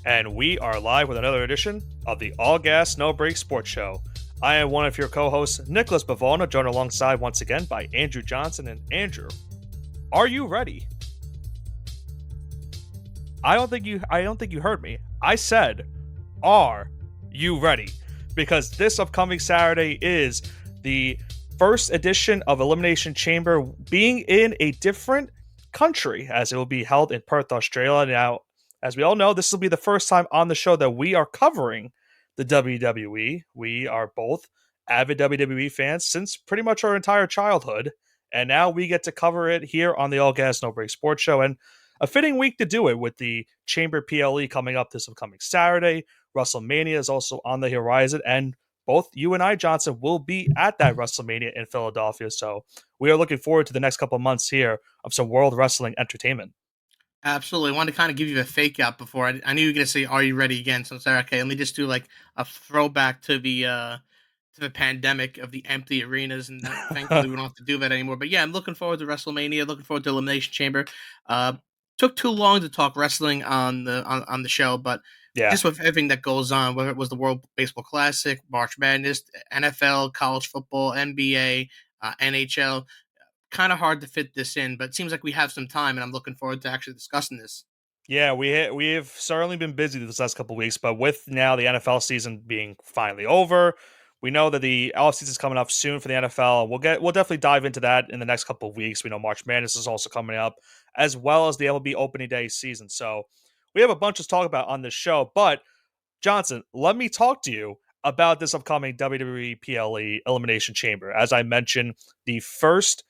And we are live with another edition of the All Gas No Break Sports Show. I am one of your co-hosts, Nicholas Bavona, joined alongside once again by Andrew Johnson. And Andrew, are you ready? I don't think you heard me. I said, are you ready? Because this upcoming Saturday is the first edition of Elimination Chamber being in a different country, as it will be held in Perth, Australia. Now, as we all know, this will be the first time on the show that we are covering the WWE. We are both avid WWE fans since pretty much our entire childhood, and now we get to cover it here on the All Gas No Break Sports Show. And a fitting week to do it with the Chamber PLE coming up this upcoming Saturday. WrestleMania is also on the horizon, and both you and I, Johnson, will be at that WrestleMania in Philadelphia. So we are looking forward to the next couple of months here of some World Wrestling entertainment. Absolutely. I wanted to kind of give you a fake out before. I knew you were going to say, "Are you ready again?" So I said, "Okay, let me just do like a throwback to the pandemic of the empty arenas." And thankfully, we don't have to do that anymore. But yeah, I'm looking forward to WrestleMania. Looking forward to Elimination Chamber. Uh, Took too long to talk wrestling on the show, but Yeah. just with everything that goes on, whether it was the World Baseball Classic, March Madness, NFL, college football, NBA, NHL, kind of hard to fit this in, but it seems like we have some time, and I'm looking forward to actually discussing this. Yeah, we have certainly been busy this last couple of weeks, but with now the NFL season being finally over, we know that the off season is coming up soon for the NFL. We'll definitely dive into that in the next couple of weeks. We know March Madness is also coming up, as well as the MLB opening day season. So we have a bunch to talk about on this show. But Johnson, let me talk to you about this upcoming WWE PLE Elimination Chamber. As I mentioned, the first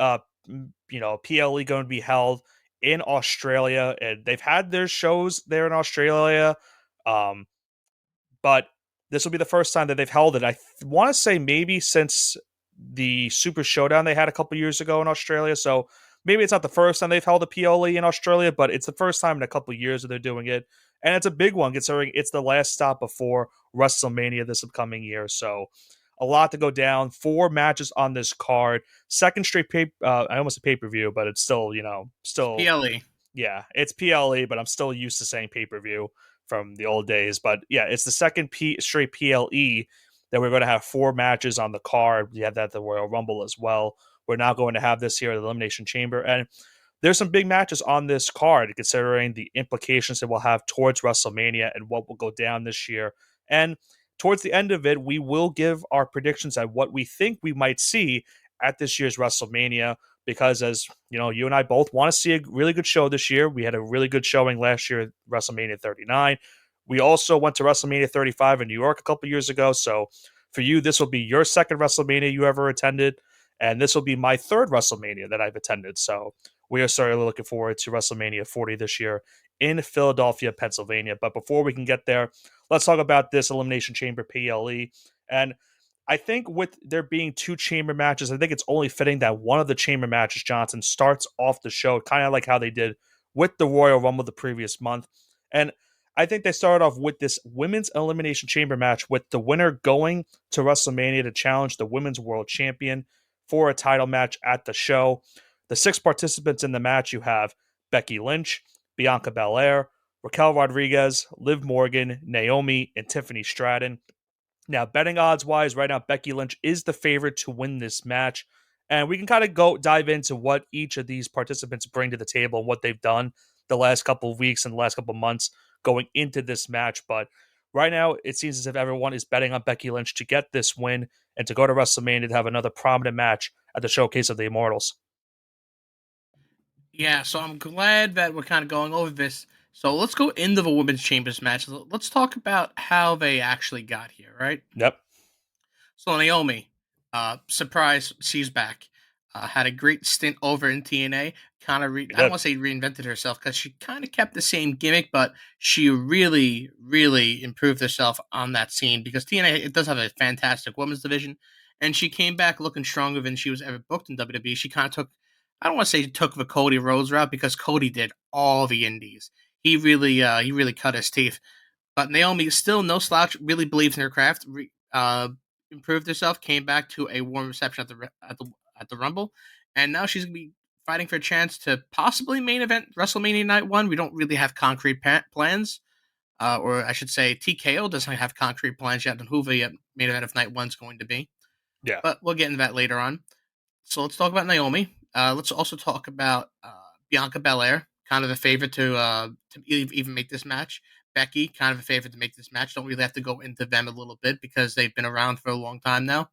uh, PLE going to be held in Australia, and they've had their shows there in Australia, um, but this will be the first time that they've held it. I want to say maybe since the Super Showdown they had a couple years ago in Australia. So maybe it's not the first time they've held a PLE in Australia, but it's the first time in a couple years that they're doing it, and it's a big one considering it's the last stop before WrestleMania this upcoming year. So a lot to go down. 4 matches on this card. Second straight I almost said pay-per-view, but it's still, It's still, PLE. yeah, it's PLE, but I'm still used to saying pay-per-view from the old days. But yeah, it's the second straight PLE that we're going to have 4 matches on the card. We had that at the Royal Rumble as well. We're now going to have this here at the Elimination Chamber. And there's some big matches on this card, considering the implications it will have towards WrestleMania and what will go down this year. And towards the end of it, we will give our predictions at what we think we might see at this year's WrestleMania. Because as you know, you and I both want to see a really good show this year. We had a really good showing last year at WrestleMania 39. We also went to WrestleMania 35 in New York a couple years ago. So for you, this will be your second WrestleMania you ever attended. And this will be my third WrestleMania that I've attended. So we are certainly looking forward to WrestleMania 40 this year in Philadelphia, Pennsylvania. But before we can get there, let's talk about this Elimination Chamber PLE. And I think with there being 2 chamber matches, I think it's only fitting that one of the chamber matches, Johnson, starts off the show, kind of like how they did with the Royal Rumble the previous month. And I think they started off with this women's elimination chamber match with the winner going to WrestleMania to challenge the women's world champion for a title match at the show. The 6 participants in the match, you have Becky Lynch, Bianca Belair, Raquel Rodriguez, Liv Morgan, Naomi, and Tiffany Stratton. Now, betting odds wise, right now, Becky Lynch is the favorite to win this match. And we can kind of go dive into what each of these participants bring to the table and what they've done the last couple of weeks and the last couple of months going into this match. But right now, it seems as if everyone is betting on Becky Lynch to get this win and to go to WrestleMania to have another prominent match at the Showcase of the Immortals. Yeah, so I'm glad that we're kind of going over this. So let's go into the women's chambers match. Let's talk about how they actually got here, right? Yep. So Naomi, surprise, she's back. Had a great stint over in TNA. I don't want to say reinvented herself because she kind of kept the same gimmick, but she really, really improved herself on that scene because TNA it does have a fantastic women's division, and she came back looking stronger than she was ever booked in WWE. She kind of took, I don't want to say took the Cody Rhodes route because Cody did all the indies. He really cut his teeth. But Naomi is still no slouch. Really believes in her craft. Improved herself. Came back to a warm reception at the Rumble, and now she's gonna be fighting for a chance to possibly main event WrestleMania Night 1. We don't really have concrete plans, or I should say TKO doesn't have concrete plans yet on who the main event of night one's going to be. Yeah. But we'll get into that later on. So let's talk about Naomi. Let's also talk about Bianca Belair, kind of the favorite to even make this match. Becky, kind of a favorite to make this match. Don't really have to go into them a little bit because they've been around for a long time now.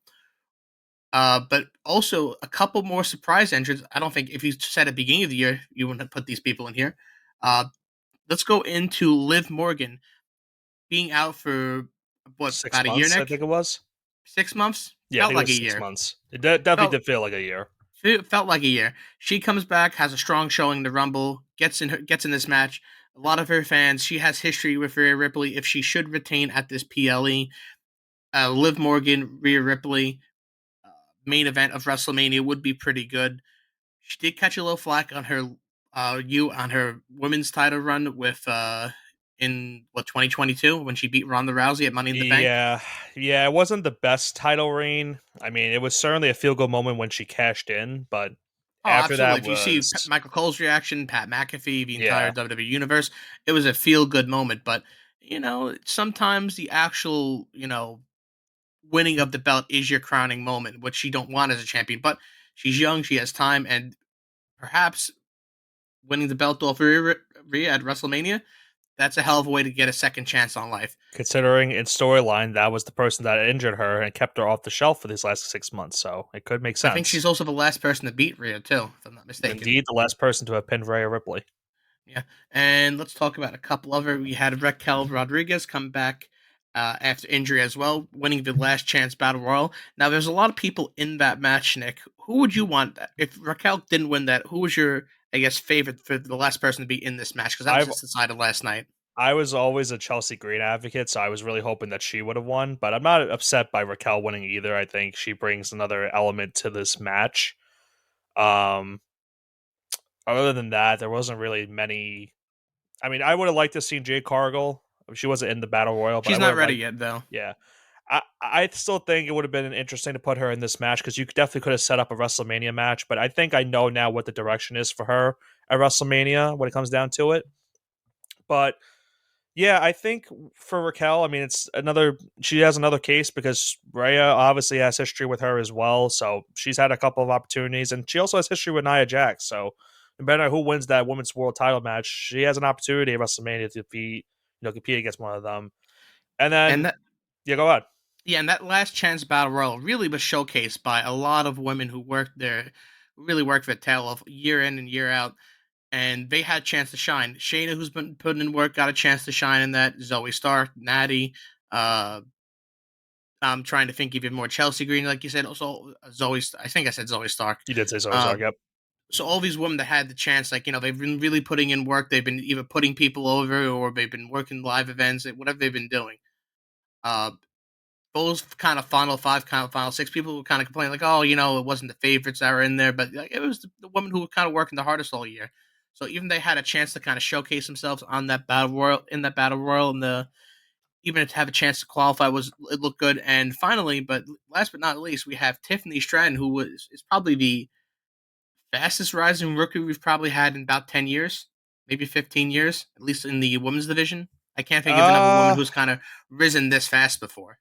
But also a couple more surprise entrants. I don't think if you said at the beginning of the year you wouldn't have put these people in here. Uh, let's go into Liv Morgan being out for what, Six about a year, months, I Nick? think it was. 6 months? Yeah, I Felt think it like a was six year. months. It definitely Felt did feel like a year. felt like a year. She comes back, has a strong showing in the Rumble, gets in this match. A lot of her fans. She has history with Rhea Ripley. If she should retain at this PLE, Liv Morgan, Rhea Ripley, uh, main event of WrestleMania would be pretty good. She did catch a little flack on her on her women's title run with in what 2022 when she beat Ronda Rousey at Money in the Bank. Yeah, yeah, it wasn't the best title reign. I mean, it was certainly a feel good moment when she cashed in, but Oh, after absolutely. that If you see was Michael Cole's reaction, Pat McAfee, the entire yeah, WWE universe, it was a feel good moment. But sometimes the actual winning of the belt is your crowning moment, which you don't want as a champion. But she's young, she has time, and perhaps winning the belt off Rhea at WrestleMania, that's a hell of a way to get a second chance on life. considering in storyline that was the person that injured her and kept her off the shelf for these last 6 months, so it could make I think sense. she's also the last person to beat Rhea too, if I'm not mistaken. Indeed, the last person to have pinned Rhea Ripley. Yeah, and let's talk about a couple other. We had Raquel Rodriguez come back after injury as well, winning the Last Chance Battle Royal. Now, there's a lot of people in that match, Nick. Who would you want if Raquel didn't win that? Who was your, I guess, favorite for the last person to be in this match? Because that was I've just decided last night. I was always a Chelsea Green advocate, so I was really hoping that she would have won, but I'm not upset by Raquel winning either. I think she brings another element to this match. Um, Other than that, there wasn't really many. I mean, I would have liked to see Jade Cargill. She wasn't in the battle royal, but I She's would not have ready liked. yet, though. Yeah, I still think it would have been interesting to put her in this match because you definitely could have set up a WrestleMania match. But I think I know now what the direction is for her at WrestleMania when it comes down to it. But yeah, I think for Raquel, I mean, it's another. She has another case because Rhea obviously has history with her as well. So she's had a couple of opportunities, and she also has history with Nia Jax. So no matter who wins that women's world title match, she has an opportunity at WrestleMania to compete against one of them. And And then that, yeah, go on. yeah, and that Last Chance Battle Royal really was showcased by a lot of women who worked there, who really worked their tail off year in and year out, and they had a chance to shine. Shayna, who's been putting in work, got a chance to shine in that. Zoe Stark, Natty. Uh, I'm trying to think even more. Chelsea Green, like you said. Also, Zoe. I think I said Zoe Stark. You did say so, Uh, Yep. so all these women that had the chance, like they've been really putting in work. They've been either putting people over or they've been working live events, whatever they've been doing. Uh, those kind of final five, kind of final six, people were kind of complaining like, oh, it wasn't the favorites that were in there, but like, it was the women who were kind of working the hardest all year. So even they had a chance to kind of showcase themselves on that battle royal, and the even to have a chance to qualify it looked good. And finally, but last but not least, we have Tiffany Stratton, who is probably the fastest rising rookie we've probably had in about 10 years, maybe 15 years, at least in the women's division. I can't think of another woman Uh who's kind of risen this fast before.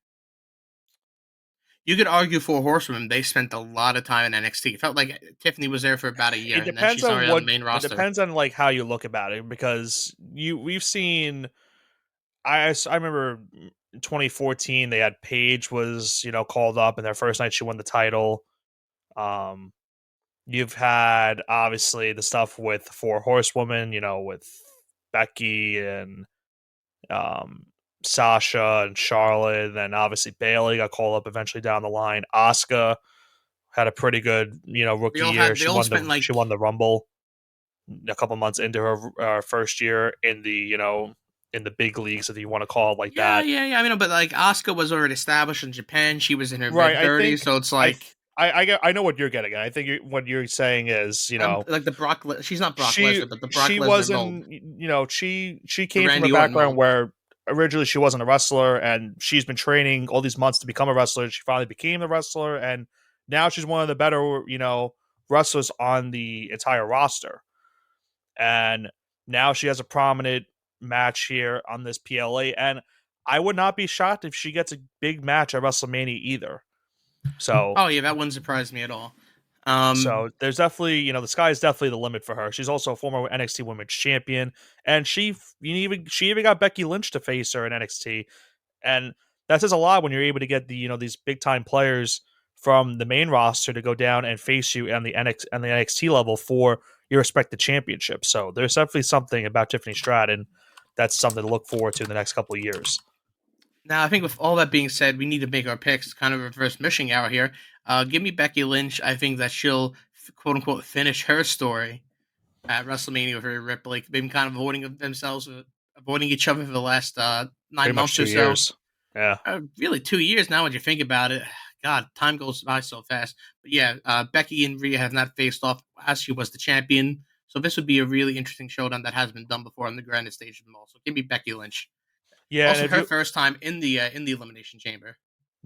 You could argue for Horsewomen. They spent a lot of time in NXT. It felt like Tiffany was there for about a year, it and then depends she's on already on the what main it roster. depends on like how you look about it because we've seen I remember in 2014 they had Paige was called up in their first night she won the title. Um, you've had obviously the stuff with Four Horsewomen, with Becky and um, Sasha and Charlotte, and then obviously Bailey got called up eventually down the line. Asuka had a pretty good They rookie all year. had. They She all won spent the she like. won the Rumble a couple months into her first year in the in the big leagues if you want to call it like Yeah, that. yeah, yeah. I mean, but like Asuka was already established in Japan. She was in her Right. mid I thirties, think so it's I th- like I know what you're getting at. I think what you're saying is like the Brock. She's not Brock she Lesnar, but the Brock she Lesnar mold, wasn't she the came from a Randy Orton background mold. where originally she wasn't a wrestler and she's been training all these months to become a wrestler. She finally became the wrestler and now she's one of the better wrestlers on the entire roster. And now she has a prominent match here on this PLA, and I would not be shocked if she gets a big match at WrestleMania either. So, Oh yeah, that wouldn't surprise me at all. Um, so there's definitely, the sky is definitely the limit for her. She's also a former NXT Women's Champion, and she even got Becky Lynch to face her in NXT, and that says a lot when you're able to get these big time players from the main roster to go down and face you on the NXT level for your respective championship. So there's definitely something about Tiffany Stratton that's something to look forward to in the next couple of years. Now, I think with all that being said, we need to make our picks. It's kind of a reverse mishing hour here. Give me Becky Lynch. I think that she'll quote unquote finish her story at WrestleMania with Rhea Ripley. They've been kind of avoiding each other for the last nine Pretty much months or 2 years. so. Yeah. Really, 2 years now when you think about it. God, time goes by so fast. But yeah, Becky and Rhea have not faced off as she was the champion. So this would be a really interesting showdown that has been done before on the grandest stage of them all. So give me Becky Lynch. Yeah, and Also, if her you first time in the Elimination Chamber.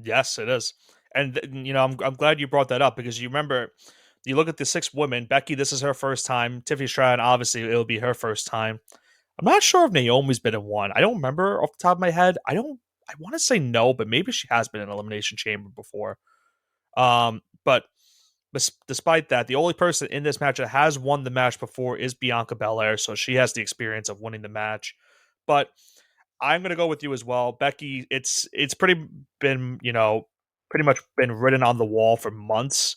yes, it is. And I'm glad you brought that up because you remember you look at the 6 women, Becky, this is her first time. Tiffany Stratton, obviously it'll be her first time. I'm not sure if Naomi's been in one. I don't remember off the top of my head. I want to say no, but maybe she has been in Elimination Chamber before. But despite that, the only person in this match that has won the match before is Bianca Belair, so she has the experience of winning the match. But I'm gonna go with you as well, Becky. It's pretty much been written on the wall for months.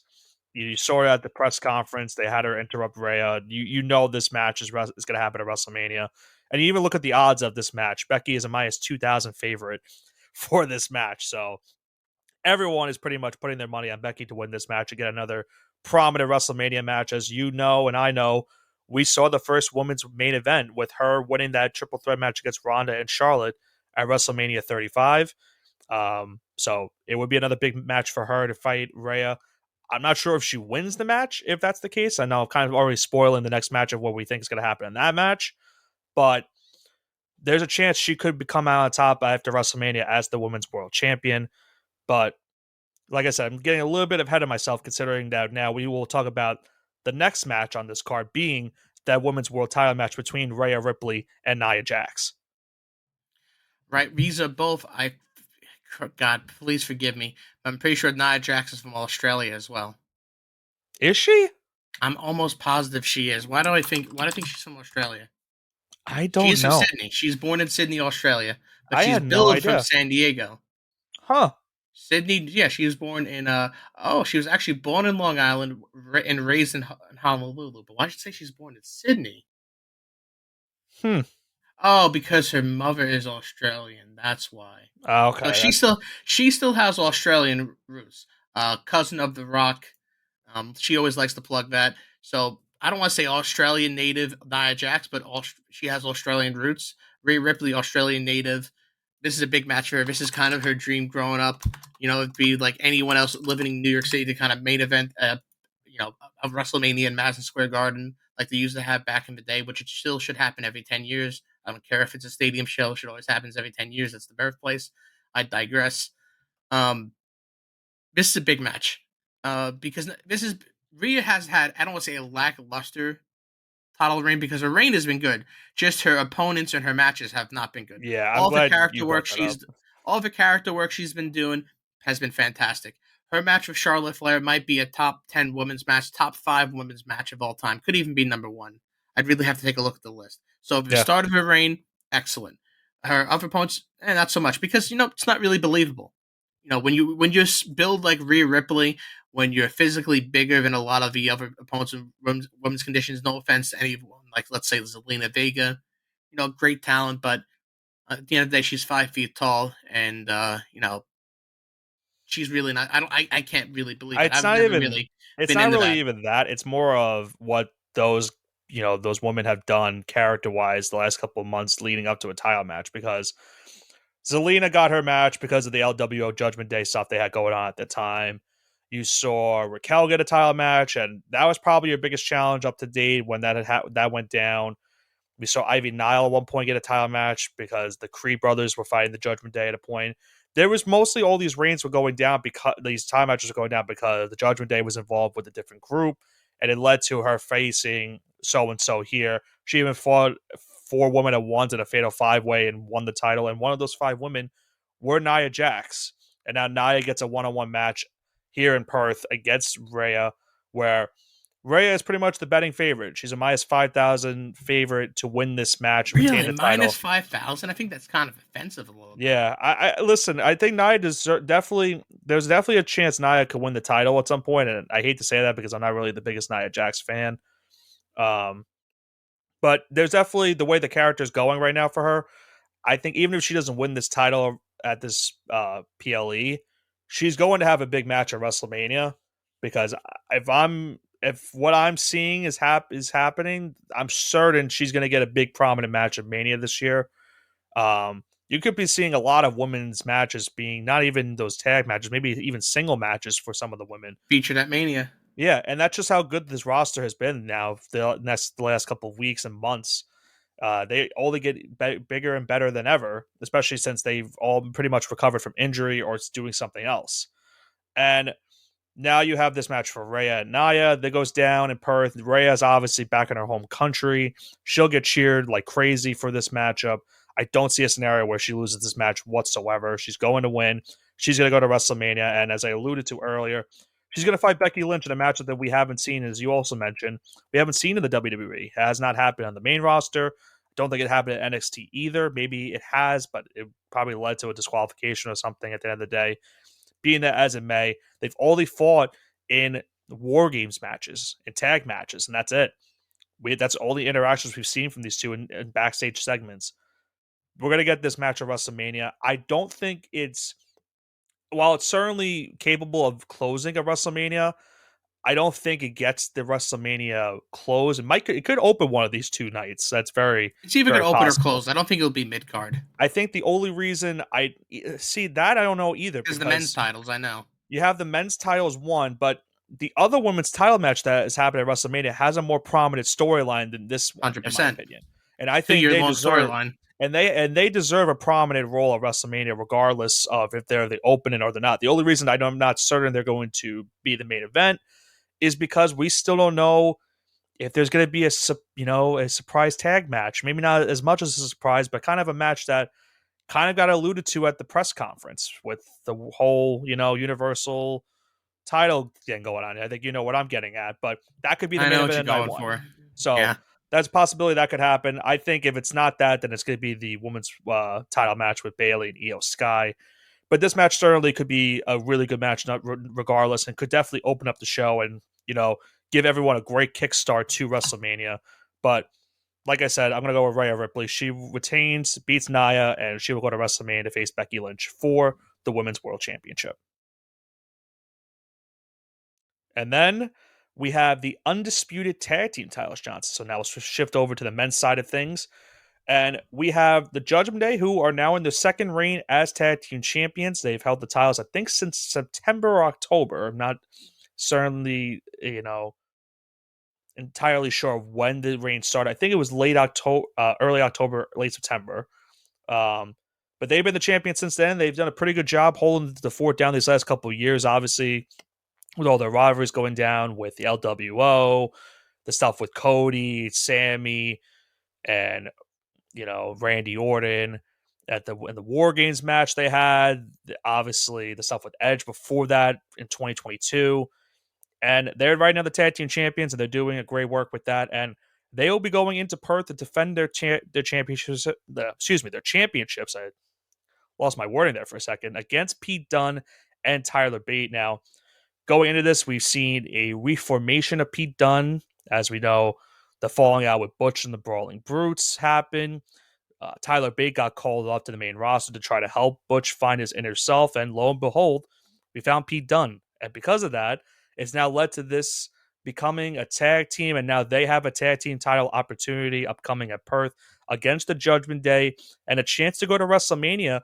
You saw her at the press conference. They had her interrupt Rhea. You know this match is going to happen at WrestleMania, and you even look at the odds of this match. Becky is a minus 2,000 favorite for this match. So everyone is pretty much putting their money on Becky to win this match and get another prominent WrestleMania match. As you know, and I know, we saw the first women's main event with her winning that triple threat match against Ronda and Charlotte at WrestleMania 35. So it would be another big match for her to fight Rhea. I'm not sure if she wins the match, if that's the case. I know I'm kind of already spoiling the next match of what we think is going to happen in that match, but there's a chance she could come out on top after WrestleMania as the women's world champion. But like I said, I'm getting a little bit ahead of myself considering that now we will talk about the next match on this card being that women's world title match between Rhea Ripley and Nia Jax. Right, these are both. God, please forgive me. But I'm pretty sure Nia Jax is from Australia as well. Is she? I'm almost positive she is. Why do I think? Why do I think she's from Australia? I She don't is from know. Sydney. She's born in Sydney, Australia, but I she's had no billed from idea. San Diego. Huh. Sydney, yeah, she was born in she was actually born in Long Island and raised in Honolulu. But why did you say she's born in Sydney? Hmm. Oh, because her mother is Australian. That's why. So Okay. she still has Australian roots. Cousin of The Rock. She always likes to plug that. So I don't want to say Australian native Nia Jax, but she has Australian roots. Rhea Ripley, Australian native. This is a big match for her. This is kind of her dream growing up. It'd be like anyone else living in New York City to kind of main event, a WrestleMania in Madison Square Garden, like they used to have back in the day, which it still should happen every 10 years. I don't care if it's a stadium show; it should always happens every 10 years. That's the birthplace. I digress. Um, this is a big match because this is Rhea has had, I don't want to say a lackluster title reign because her reign has been good. Just her opponents and her matches have not been good. Yeah, I'm All the glad character you brought work that up. she's all the character work she's been doing has been fantastic. Her match with Charlotte Flair might be a top 10 women's match, top 5 women's match of all time. Could even be number 1. I'd really have to take a look at the list. So the Yeah. start of her reign, excellent. Her other opponents, not so much because it's not really believable. When you build like Rhea Ripley, when you're physically bigger than a lot of the other opponents in women's conditions. No offense to anyone, like let's say Zelina Vega, great talent, but at the end of the day, she's 5 feet tall, and she's really not. I can't really believe it. It's I've not never even really it's been not into really that. even that. It's more of what those women have done character-wise the last couple of months leading up to a title match because Zelina got her match because of the LWO Judgment Day stuff they had going on at the time. You saw Raquel get a title match, and that was probably your biggest challenge up to date when that went down. We saw Ivy Nile at one point get a title match because the Creed brothers were fighting the Judgment Day at a point. There was mostly all these reigns were going down because these time matches were going down because the Judgment Day was involved with a different group, and it led to her facing so and so here. She even fought 4 women at once in a fatal 5-way and won the title. And one of those 5 women were Nia Jax. And now Nia gets a one-on-one match here in Perth against Rhea, where Rhea is pretty much the betting favorite. She's a minus 5,000 favorite to win this match, retain Really, the title. -5,000? I think that's kind of offensive a little bit. Yeah, I listen. I think Nia definitely. There's definitely a chance Nia could win the title at some point, and I hate to say that because I'm not really the biggest Nia Jax fan. Um, but there's definitely the way the character's going right now for her. I think even if she doesn't win this title at this PLE, she's going to have a big match at WrestleMania because if what I'm seeing is happening, I'm certain she's going to get a big prominent match at Mania this year. You could be seeing a lot of women's matches being not even those tag matches, maybe even single matches for some of the women. Featured at Mania. Yeah, and that's just how good this roster has been now the last couple of weeks and months. They only get bigger and better than ever, especially since they've all pretty much recovered from injury or it's doing something else. And now you have this match for Rhea and Nia that goes down in Perth. Rhea's obviously back in her home country. She'll get cheered like crazy for this matchup. I don't see a scenario where she loses this match whatsoever. She's going to win. She's going to go to WrestleMania. And as I alluded to earlier, she's going to fight Becky Lynch in a matchup that we haven't seen, as you also mentioned. We haven't seen in the WWE. It has not happened on the main roster. Don't think it happened at NXT either. Maybe it has, but it probably led to a disqualification or something at the end of the day. Being that as it may, they've only fought in War Games matches, in tag matches, and that's it. That's all the interactions we've seen from these two in backstage segments. We're going to get this match at WrestleMania. I don't think while it's certainly capable of closing a WrestleMania, I don't think it gets the WrestleMania close. It could open one of these 2 nights. That's very, It's either very going to open or possible. close. I don't think it'll be mid card. I think the only reason I see that I don't know either Because the men's because titles, I know. you have the men's titles one, but the other women's title match that is happening at WrestleMania has a more prominent storyline than this one, in my 100%. opinion. And I think Two-year they long deserve storyline. they deserve a prominent role at WrestleMania, regardless of if they're the opening or they're not. The only reason I'm not certain they're going to be the main event is because we still don't know if there's going to be a surprise tag match. Maybe not as much as a surprise, but kind of a match that kind of got alluded to at the press conference with the whole Universal title thing going on. I think you know what I'm getting at, but that could be the I main know what event you're of night going one. for. So Yeah. that's a possibility that could happen. I think if it's not that, then it's going to be the women's title match with Bayley and Io Sky. But this match certainly could be a really good match, regardless, and could definitely open up the show and give everyone a great kickstart to WrestleMania. But like I said, I'm going to go with Rhea Ripley. She retains, beats Nia, and she will go to WrestleMania to face Becky Lynch for the Women's World Championship. And then we have the undisputed tag team titles, Johnson. So now let's shift over to the men's side of things. And we have the Judgment Day, who are now in their second reign as tag team champions. They've held the titles, I think, since September or October. I'm not certainly, entirely sure when the reign started. I think it was late October, early October, late September. But they've been the champions since then. They've done a pretty good job holding the fort down these last couple of years. Obviously, with all their rivalries going down with the LWO, the stuff with Cody, Sammy, and Randy Orton in the War Games match they had. Obviously, the stuff with Edge before that in 2022. And they're right now the tag team champions, and they're doing a great work with that. And they will be going into Perth to defend their championships. Their championships. I lost my wording there for a second, against Pete Dunne and Tyler Bate. Now, going into this, we've seen a reformation of Pete Dunne. As we know, the falling out with Butch and the Brawling Brutes happened. Tyler Bate got called up to the main roster to try to help Butch find his inner self, and lo and behold, we found Pete Dunne. And because of that, it's now led to this becoming a tag team, and now they have a tag team title opportunity upcoming at Perth against the Judgment Day, and a chance to go to WrestleMania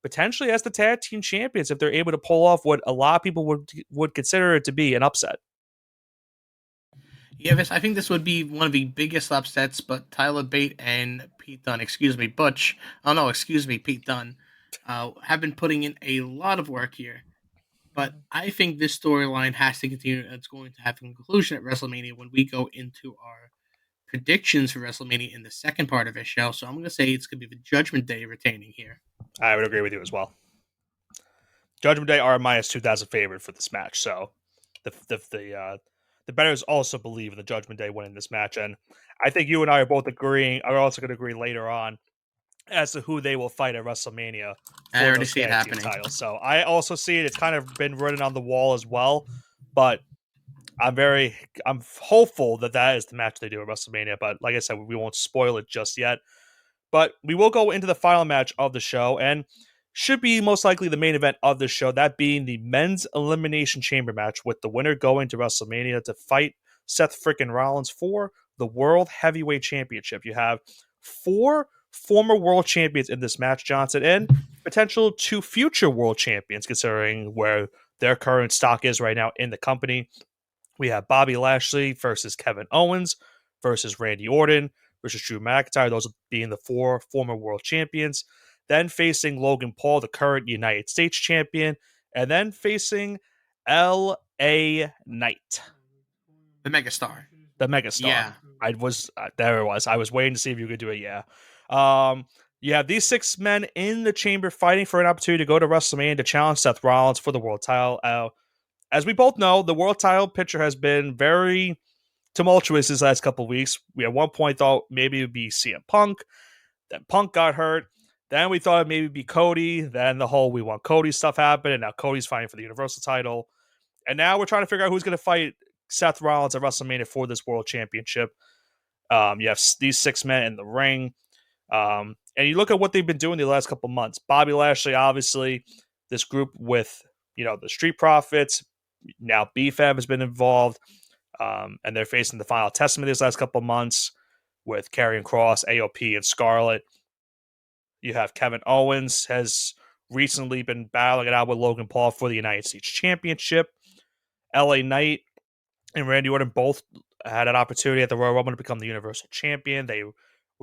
potentially as the tag team champions if they're able to pull off what a lot of people would consider it to be an upset. Yeah, I think this would be one of the biggest upsets, but Tyler Bate and Pete Dunne, Pete Dunne, have been putting in a lot of work here. But I think this storyline has to continue. It's going to have a conclusion at WrestleMania when we go into our predictions for WrestleMania in the second part of his show. So I'm going to say it's going to be the Judgment Day retaining here. I would agree with you as well. Judgment Day are a minus 2,000 favorite for this match, so the bettors also believe in the Judgment Day winning this match, and I think you and I are both agreeing. Are also going to agree later on as to who they will fight at WrestleMania I for already those see it tag team happening. titles. So I also see it. It's kind of been written on the wall as well, but I'm hopeful that that is the match they do at WrestleMania. But like I said, we won't spoil it just yet. But we will go into the final match of the show, and should be most likely the main event of the show, that being the men's Elimination Chamber match, with the winner going to WrestleMania to fight Seth frickin' Rollins for the World Heavyweight Championship. You have 4 former world champions in this match, Johnson, and potential 2 future world champions, considering where their current stock is right now in the company. We have Bobby Lashley versus Kevin Owens versus Randy Orton versus Drew McIntyre. Those being the 4 former world champions. Then facing Logan Paul, the current United States champion. And then facing L.A. Knight, The Megastar. the megastar. Yeah. There it was. I was waiting to see if you could do it. Yeah. You have these 6 men in the chamber fighting for an opportunity to go to WrestleMania to challenge Seth Rollins for the world title. As we both know, the world title picture has been very tumultuous these last couple of weeks. We at one point thought maybe it would be CM Punk. Then Punk got hurt. Then we thought it maybe be Cody. Then the whole we want Cody stuff happened, and now Cody's fighting for the Universal title. And now we're trying to figure out who's going to fight Seth Rollins at WrestleMania for this World Championship. You have these 6 men in the ring. And you look at what they've been doing the last couple months. Bobby Lashley, obviously, this group with, the Street Profits. Now BFAB has been involved. And they're facing the Final Testament these last couple months with Karrion Kross, AOP, and Scarlett. You have Kevin Owens has recently been battling it out with Logan Paul for the United States Championship. LA Knight and Randy Orton both had an opportunity at the Royal Rumble to become the Universal Champion. They were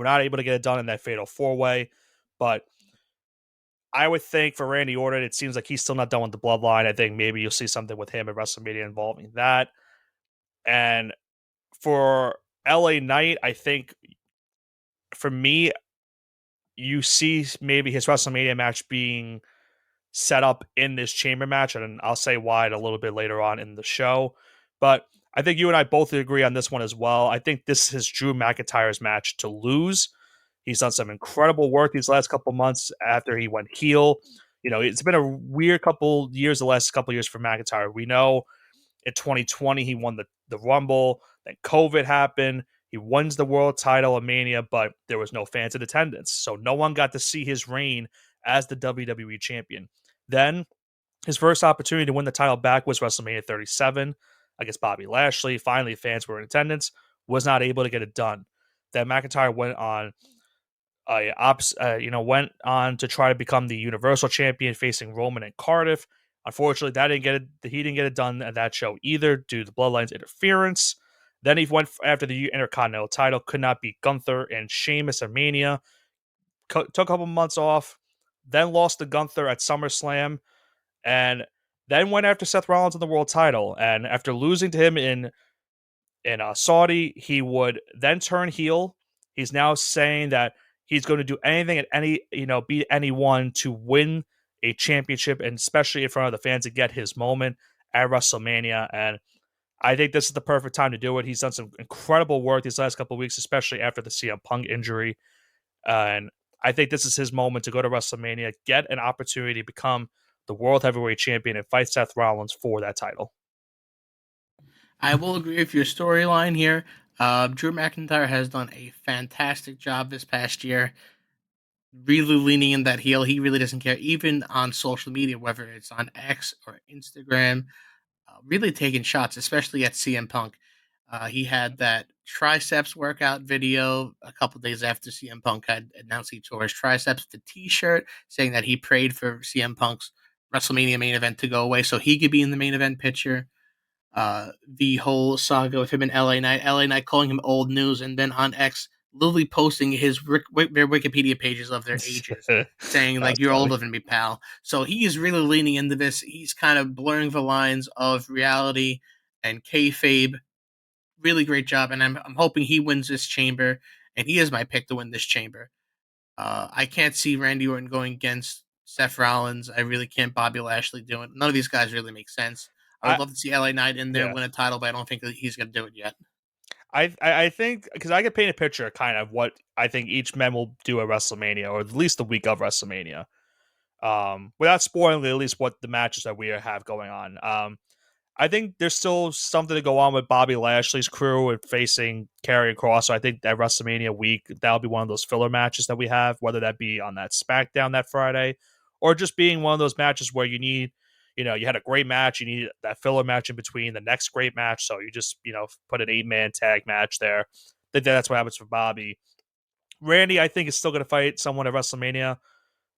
not able to get it done in that fatal 4-way, but I would think for Randy Orton, it seems like he's still not done with the bloodline. I think maybe you'll see something with him at WrestleMania involving that. And for LA Knight, I think for me, you see maybe his WrestleMania match being set up in this chamber match, and I'll say why a little bit later on in the show. But I think you and I both agree on this one as well. I think this is Drew McIntyre's match to lose. He's done some incredible work these last couple months after he went heel. It's been a weird couple years, the last couple years for McIntyre. We know in 2020 he won the Rumble, then COVID happened. He wins the world title at Mania, but there was no fans in attendance. So no one got to see his reign as the WWE champion. Then his first opportunity to win the title back was WrestleMania 37 against Bobby Lashley. Finally, fans were in attendance, was not able to get it done. Then McIntyre went on went on to try to become the Universal Champion, facing Roman and Cardiff. Unfortunately, he didn't get it done at that show either due to the Bloodline's interference. Then he went after the Intercontinental title, could not beat Gunther and Sheamus at Mania. Took a couple months off, then lost to Gunther at SummerSlam, and then went after Seth Rollins in the world title. And after losing to him in Saudi, he would then turn heel. He's now saying that he's going to do anything and beat anyone to win a championship, and especially in front of the fans, to get his moment at WrestleMania. And I think this is the perfect time to do it. He's done some incredible work these last couple of weeks, especially after the CM Punk injury. And I think this is his moment to go to WrestleMania, get an opportunity to become the World Heavyweight Champion, and fight Seth Rollins for that title. I will agree with your storyline here. Drew McIntyre has done a fantastic job this past year, really leaning in that heel. He really doesn't care, even on social media, whether it's on X or Instagram, really taking shots, especially at CM Punk. He had that triceps workout video a couple days after CM Punk had announced he tore his triceps, the t-shirt saying that he prayed for CM Punk's WrestleMania main event to go away so he could be in the main event picture. The whole saga with him and LA Knight calling him old news, and then on X literally posting their Wikipedia pages of their ages, saying like, "You're older than me, pal." So he is really leaning into this. He's kind of blurring the lines of reality and kayfabe, really great job, and I'm hoping he wins this chamber, and he is my pick to win this chamber. I can't see Randy Orton going against Seth Rollins. I really can't. Bobby Lashley doing. None of these guys really make sense. I would I love to see LA Knight in there yeah. win a title, but I don't think that he's going to do it yet. I think because I could paint a picture kind of what I think each men will do at WrestleMania, or at least the week of WrestleMania. Without spoiling at least what the matches that we have going on. I think there's still something to go on with Bobby Lashley's crew and facing Karrion Kross. So I think that WrestleMania week, that'll be one of those filler matches that we have, whether that be on that SmackDown that Friday or just being one of those matches where you need, you had a great match, you need that filler match in between the next great match. So you just, put an 8-man tag match there. I think that's what happens for Bobby. Randy, I think, is still going to fight someone at WrestleMania,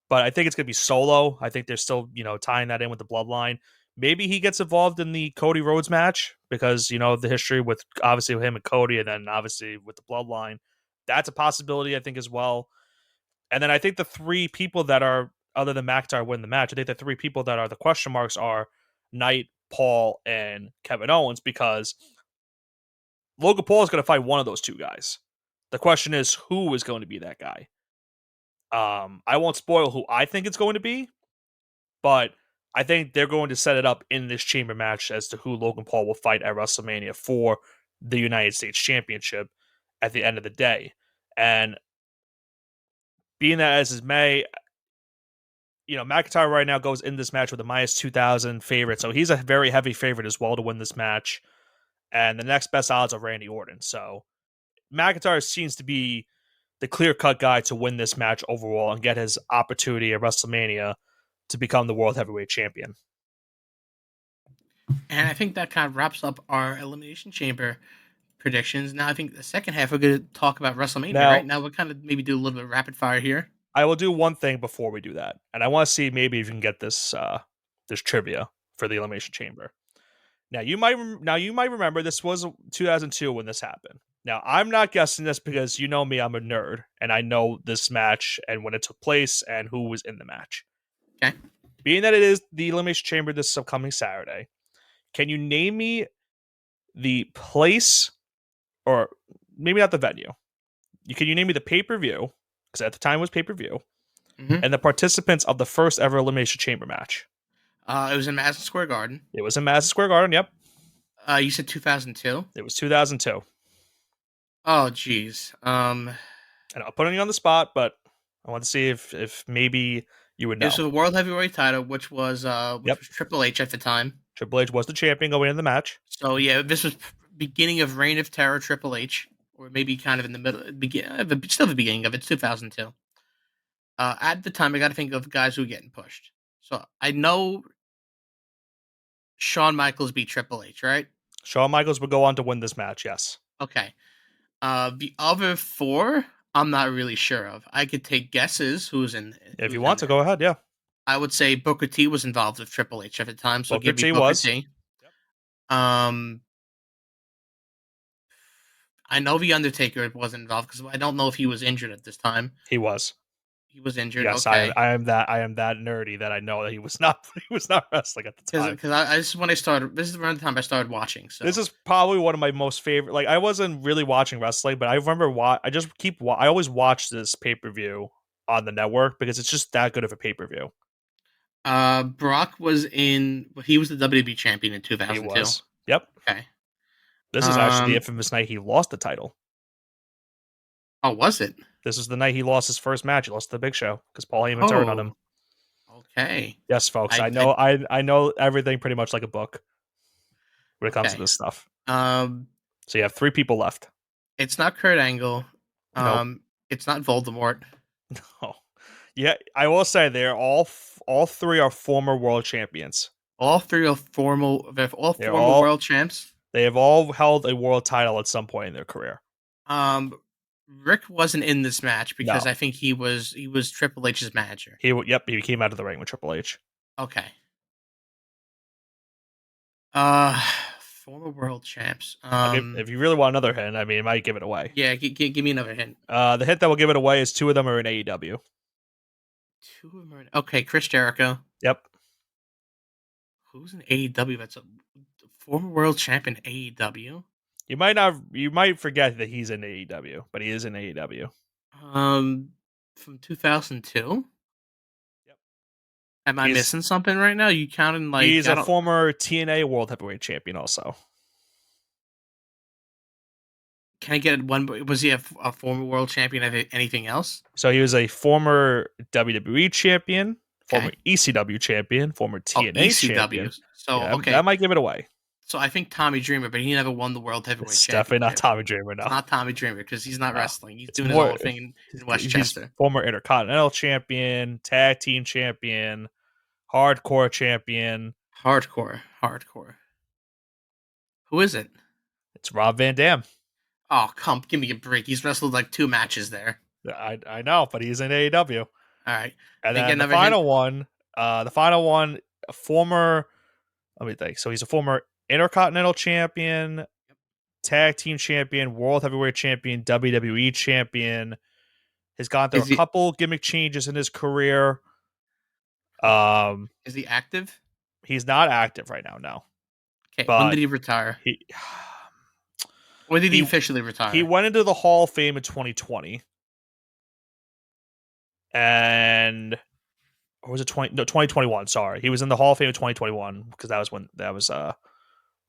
but I think it's going to be solo. I think they're still, tying that in with the bloodline. Maybe he gets involved in the Cody Rhodes match because, the history with obviously with him and Cody and then obviously with the bloodline. That's a possibility, I think, as well. And then I think the three people that are, other than McIntyre win the match, I think the three people that are the question marks are Knight, Paul, and Kevin Owens because Logan Paul is going to fight one of those two guys. The question is, who is going to be that guy? I won't spoil who I think it's going to be, but I think they're going to set it up in this chamber match as to who Logan Paul will fight at WrestleMania for the United States Championship at the end of the day. And being that as is May, McIntyre right now goes in this match with a minus 2,000 favorite. So he's a very heavy favorite as well to win this match. And the next best odds are Randy Orton. So McIntyre seems to be the clear-cut guy to win this match overall and get his opportunity at WrestleMania to become the World Heavyweight Champion. And I think that kind of wraps up our Elimination Chamber predictions. Now, I think the second half we're going to talk about WrestleMania. Now, Right now, we'll kind of maybe do a little bit of rapid fire here. I will do one thing before we do that, and I want to see maybe if you can get this this trivia for the Elimination Chamber. Now you might remember this was 2002 when this happened. Now I'm not guessing this because you know me, I'm a nerd, and I know this match and when it took place and who was in the match. Okay. Being that it is the Elimination Chamber this upcoming Saturday, can you name me the place, or maybe not the venue? Can you name me the pay-per-view? Because at the time it was pay-per-view, and the participants of the first ever Elimination Chamber match. It was in Madison Square Garden. It was in Madison Square Garden, yep. You said 2002? It was 2002. Oh, geez. And I'll put you on the spot, but I want to see if maybe you would know. This was a World Heavyweight title, which was Triple H at the time. Triple H was the champion going into the match. So, yeah, this was beginning of Reign of Terror Triple H, or maybe kind of in the middle, still the beginning of it. It's 2002. At the time, I got to think of guys who were getting pushed. So, I know Shawn Michaels beat Triple H, right? Shawn Michaels would go on to win this match, yes. Okay. The other four, I'm not really sure of. I could take guesses who's in. If you want to, go ahead, yeah. I would say Booker T was involved with Triple H at the time, so Booker give me T Booker was. T. Yep. I know The Undertaker wasn't involved because I don't know if he was injured at this time. He was. He was injured. Yes, okay. I am that nerdy that I know that he was not wrestling at the time. Because this is when I started. This is around the time I started watching. So this is probably one of my most favorite. Like I wasn't really watching wrestling, but I remember I always watch this pay-per-view on the network because it's just that good of a pay-per-view. Brock was in. He was the WWE champion in 2002. He was. Yep. Okay. This is actually the infamous night he lost the title. Oh, was it? This is the night he lost his first match. He lost to the Big Show because Paul Heyman turned on him. Okay. Yes, folks. I know everything pretty much like a book when it comes to this stuff. So you have three people left. It's not Kurt Angle. Nope. It's not Voldemort. No. Yeah, I will say they're all three are former world champions. All three are former world champs. They have all held a world title at some point in their career. Rick wasn't in this match because I think he was Triple H's manager. He came out of the ring with Triple H. Okay. Former world champs. If you really want another hint, I mean, it might give it away. Yeah, give me another hint. The hint that will give it away is two of them are in AEW. Two of them are okay. Chris Jericho. Yep. Who's in AEW? That's a former world champion AEW. You might not. You might forget that he's in AEW, but he is in AEW. Um, from 2002. Yep. Am I He's missing something right now? You counting like he's I a don't? former TNA World Heavyweight Champion also. Can I get one? Was he a former world champion of anything else? So he was a former WWE champion, former Okay. ECW champion, former Oh, TNA ECW. champion. So Yeah, that okay. might give it away. So I think Tommy Dreamer, but he never won the world heavyweight It's definitely not championship. Tommy Dreamer. It's No, not Tommy Dreamer because he's not no. wrestling. He's It's doing his more. own thing in He's Westchester. former Intercontinental champion, tag team champion, hardcore champion. Hardcore, hardcore. Who is it? It's Rob Van Dam. Oh, come, give me a break. He's wrestled like 2 matches there. I know, but he's in AEW. All right. And Can I get then another hint? the final one, a former. Let me think. So he's a former Intercontinental champion, tag team champion, world heavyweight champion, WWE champion. Has gone through a Is he couple gimmick changes in his career. Um, is he active? he's not active right now, no. Okay. When did But he retire? he When did he he officially he retire? went into the Hall of Fame in 2020, and or was it 2021? Sorry, he was in the Hall of Fame in 2021 because that was when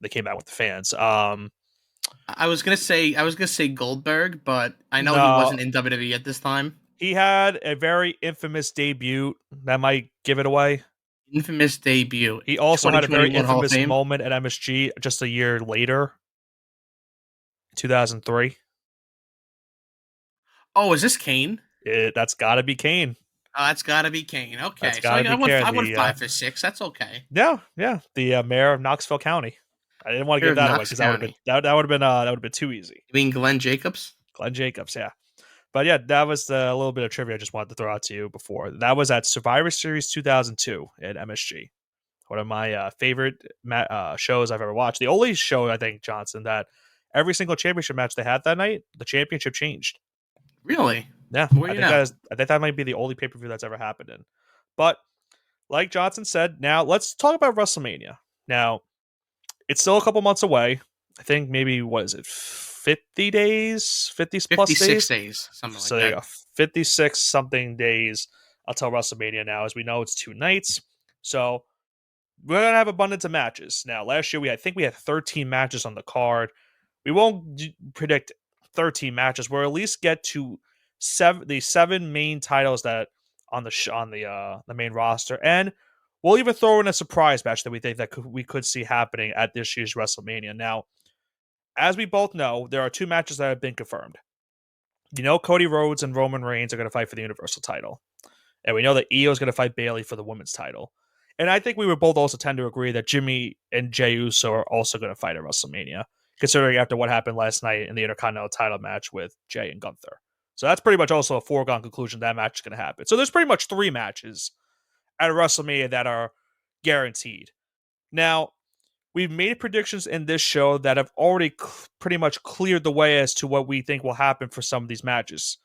they came back with the fans. I was gonna say Goldberg, but I know he No, wasn't in WWE at this time. he had a very infamous debut that might give it away. Infamous debut, He also had a very 2021 Hall of infamous Fame. moment at MSG just a year later, 2003. Oh, is this Kane? That's got to be Kane. Oh, that's got to be Kane. That's Okay, so got to I be went Kane. I went 5 for 6. That's okay. Yeah, the mayor of Knoxville County. I didn't want to Here give of that away Knox because that would have been County. that would have been too easy. You mean Glenn Jacobs? Glenn Jacobs, yeah. But yeah, that was a little bit of trivia I just wanted to throw out to you before. That was at Survivor Series 2002 at MSG. One of my favorite shows I've ever watched. The only show, I think, Johnson, that every single championship match they had that night, the championship changed. Really? Yeah, More you know. I think that might be the only pay per view that's ever happened in. But like Johnson said, now let's talk about WrestleMania. Now it's still a couple months away. I think maybe what is it, 50 days, 50 plus 56 days. days, something like So there you that. go, 56 something days until WrestleMania. Now, as we know, it's 2 nights, so we're gonna have abundance of matches. Now, last year I think we had 13 matches on the card. We won't predict 13 matches. We'll at least get to the seven main titles that on the main roster, and we'll even throw in a surprise match that we think that we could see happening at this year's WrestleMania. Now, as we both know, there are two matches that have been confirmed. You know, Cody Rhodes and Roman Reigns are going to fight for the Universal title. And we know that Io is going to fight Bayley for the women's title. And I think we would both also tend to agree that Jimmy and Jey Uso are also going to fight at WrestleMania, considering after what happened last night in the Intercontinental title match with Jey and Gunther. So that's pretty much also a foregone conclusion that match is going to happen. So there's pretty much three matches at WrestleMania that are guaranteed. Now, we've made predictions in this show that have already pretty much cleared the way as to what we think will happen for some of these matches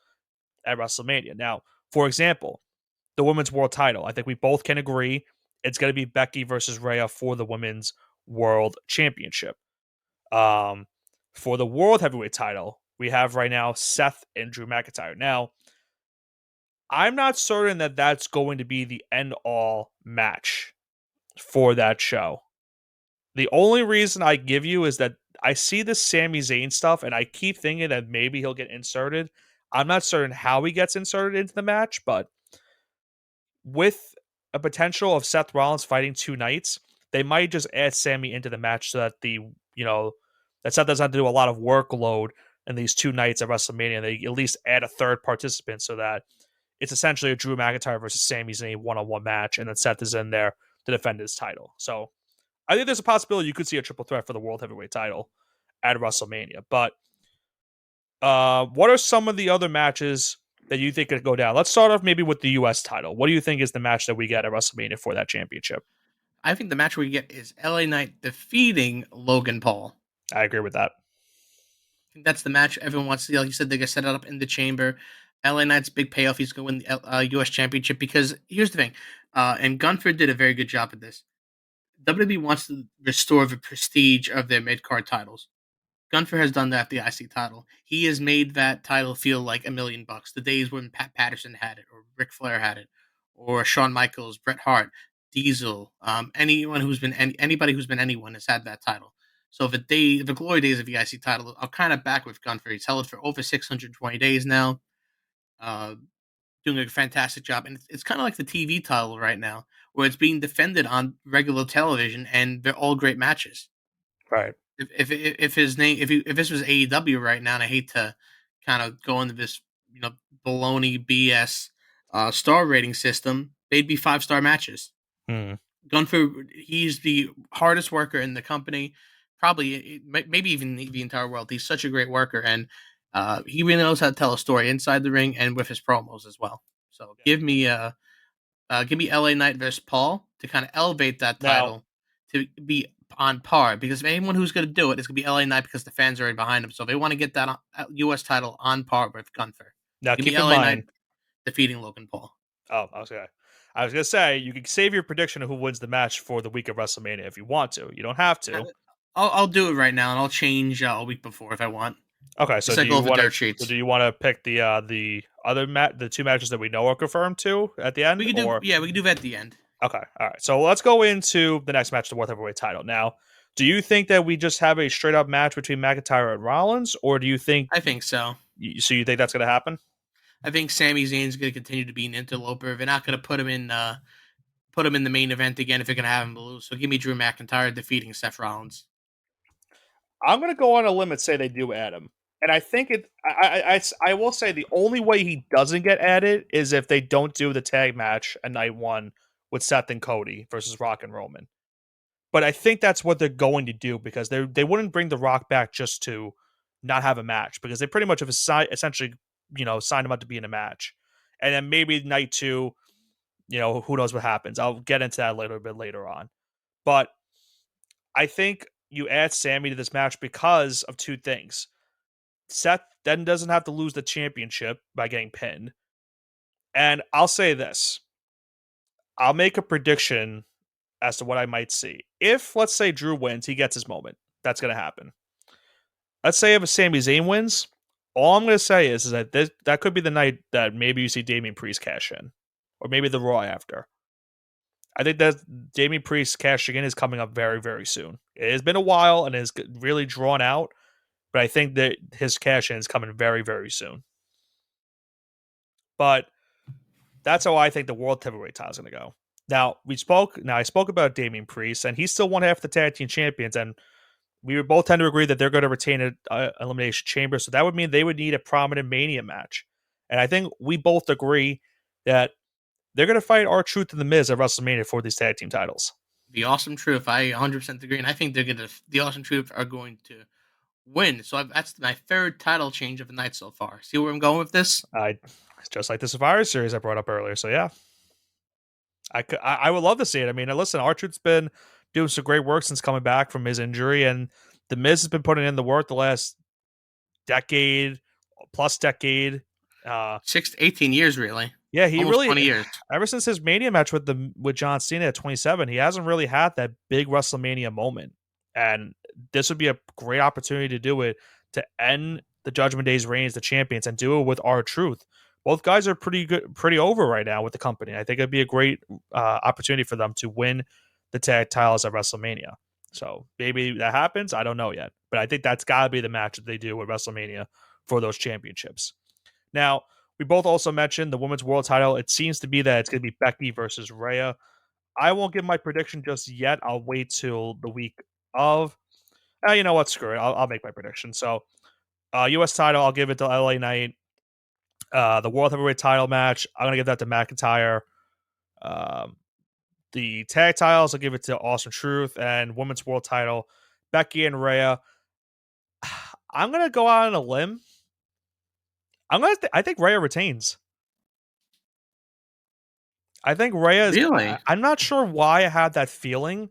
at WrestleMania. Now, for example, the women's world title. I think we both can agree it's going to be Becky versus Rhea for the women's world championship. Um, for the world heavyweight title, we have right now Seth and Drew McIntyre. Now, I'm not certain that that's going to be the end all match for that show. The only reason I give you is that I see this Sami Zayn stuff and I keep thinking that maybe he'll get inserted. I'm not certain how he gets inserted into the match, but with a potential of Seth Rollins fighting 2 nights, they might just add Sammy into the match so that that Seth doesn't have to do a lot of workload in these 2 nights at WrestleMania. They at least add a third participant so that it's essentially a Drew McIntyre versus Sami Zayn one-on-one match, and then Seth is in there to defend his title. So I think there's a possibility you could see a triple threat for the World Heavyweight title at WrestleMania. But what are some of the other matches that you think could go down? Let's start off maybe with the U.S. title. What do you think is the match that we get at WrestleMania for that championship? I think the match we get is LA Knight defeating Logan Paul. I agree with that. I think that's the match everyone wants to see. Like you said, they're going to set it up in the chamber. LA Knight's big payoff. He's going to win the U.S. Championship because here's the thing, and Gunther did a very good job at this. WWE wants to restore the prestige of their mid card titles. Gunther has done that at the IC title. He has made that title feel like $1,000,000. The days when Pat Patterson had it, or Ric Flair had it, or Shawn Michaels, Bret Hart, Diesel, anyone who's been anybody who's been anyone has had that title. So the glory days of the IC title, I'm kind of back with Gunther. He's held it for over 620 days now, uh, doing a fantastic job. And it's kind of like the TV title right now, where it's being defended on regular television, and they're all great matches. Right. If his name if this was AEW right now, and I hate to kind of go into this baloney BS star rating system, they'd be 5-star matches. Hmm. Gunther, he's the hardest worker in the company, probably maybe even the entire world. He's such a great worker, and he really knows how to tell a story inside the ring and with his promos as well. So give me LA Knight versus Paul to kind of elevate that Now, title to be on par, because if anyone who's going to do it, it's going to be LA Knight, because the fans are right behind him. So they want to get that US title on par with Gunther. now Give me keep in LA Knight mind. defeating Logan Paul. Oh, I was gonna say you can save your prediction of who wins the match for the week of WrestleMania if you want to. You don't have Uh, to. I'll do it right now, and I'll change a week before if I want. Okay, so Just like over dirt sheets. do you want to pick the other the two matches that we know are confirmed to at the end, We could do or we could do that at the end. okay, all right. So let's go into the next match, the World Heavyweight Title. Now, do you think that we just have a straight up match between McIntyre and Rollins, or do you think I think so. so? You think that's going to happen? I think Sami Zayn's going to continue to be an interloper. They're not going to put him in the main event again if they're going to have him lose. So give me Drew McIntyre defeating Seth Rollins. I'm going to go on a limb and say they do add him. And I think it. I will say the only way he doesn't get added is if they don't do the tag match at night one with Seth and Cody versus Rock and Roman. But I think that's what they're going to do, because they wouldn't bring The Rock back just to not have a match, because they pretty much have essentially signed him up to be in a match. And then maybe night two, who knows what happens. I'll get into that a little bit later on. But I think you add Sammy to this match because of two things. Seth then doesn't have to lose the championship by getting pinned. And I'll say this. I'll make a prediction as to what I might see. If, let's say, Drew wins, he gets his moment. That's going to happen. Let's say if Sami Zayn wins, all I'm going to say is that that could be the night that maybe you see Damian Priest cash in. Or maybe the Raw after. I think that Damian Priest cashing in is coming up very, very soon. It has been a while and is really drawn out, but I think that his cash in is coming very, very soon. But that's how I think the World Heavyweight title is going to go. Now, I spoke about Damian Priest, and he's still one half the tag team champions, and we would both tend to agree that they're going to retain an Elimination Chamber, so that would mean they would need a prominent Mania match. And I think we both agree that they're going to fight R-Truth and The Miz at WrestleMania for these tag team titles. The Awesome Truth, I 100% agree, and I think the Awesome Truth are going to win. So that's my third title change of the night so far. See where I'm going with this? Just like the Survivor Series I brought up earlier, so yeah. I would love to see it. I mean, listen, R-Truth's been doing some great work since coming back from his injury, and The Miz has been putting in the work the last decade. 18 years, really. Yeah, he Almost really 20 years. Ever since his Mania match with John Cena at 27, he hasn't really had that big WrestleMania moment. And this would be a great opportunity to do it, to end the Judgment Day's reign as the champions and do it with R-Truth. Both guys are pretty over right now with the company. I think it'd be a great opportunity for them to win the tag titles at WrestleMania. So maybe that happens. I don't know yet, but I think that's got to be the match that they do at WrestleMania for those championships. Now, we both also mentioned the women's world title. It seems to be that it's going to be Becky versus Rhea. I won't give my prediction just yet. I'll wait till the week of. You know what? Screw it. I'll make my prediction. So, U.S. title, I'll give it to LA Knight. The World Heavyweight title match, I'm going to give that to McIntyre. The tag titles, I'll give it to Awesome Truth. And women's world title, Becky and Rhea. I'm going to go out on a limb. I think Rhea retains. I think Rhea is. Really? I'm not sure why I had that feeling,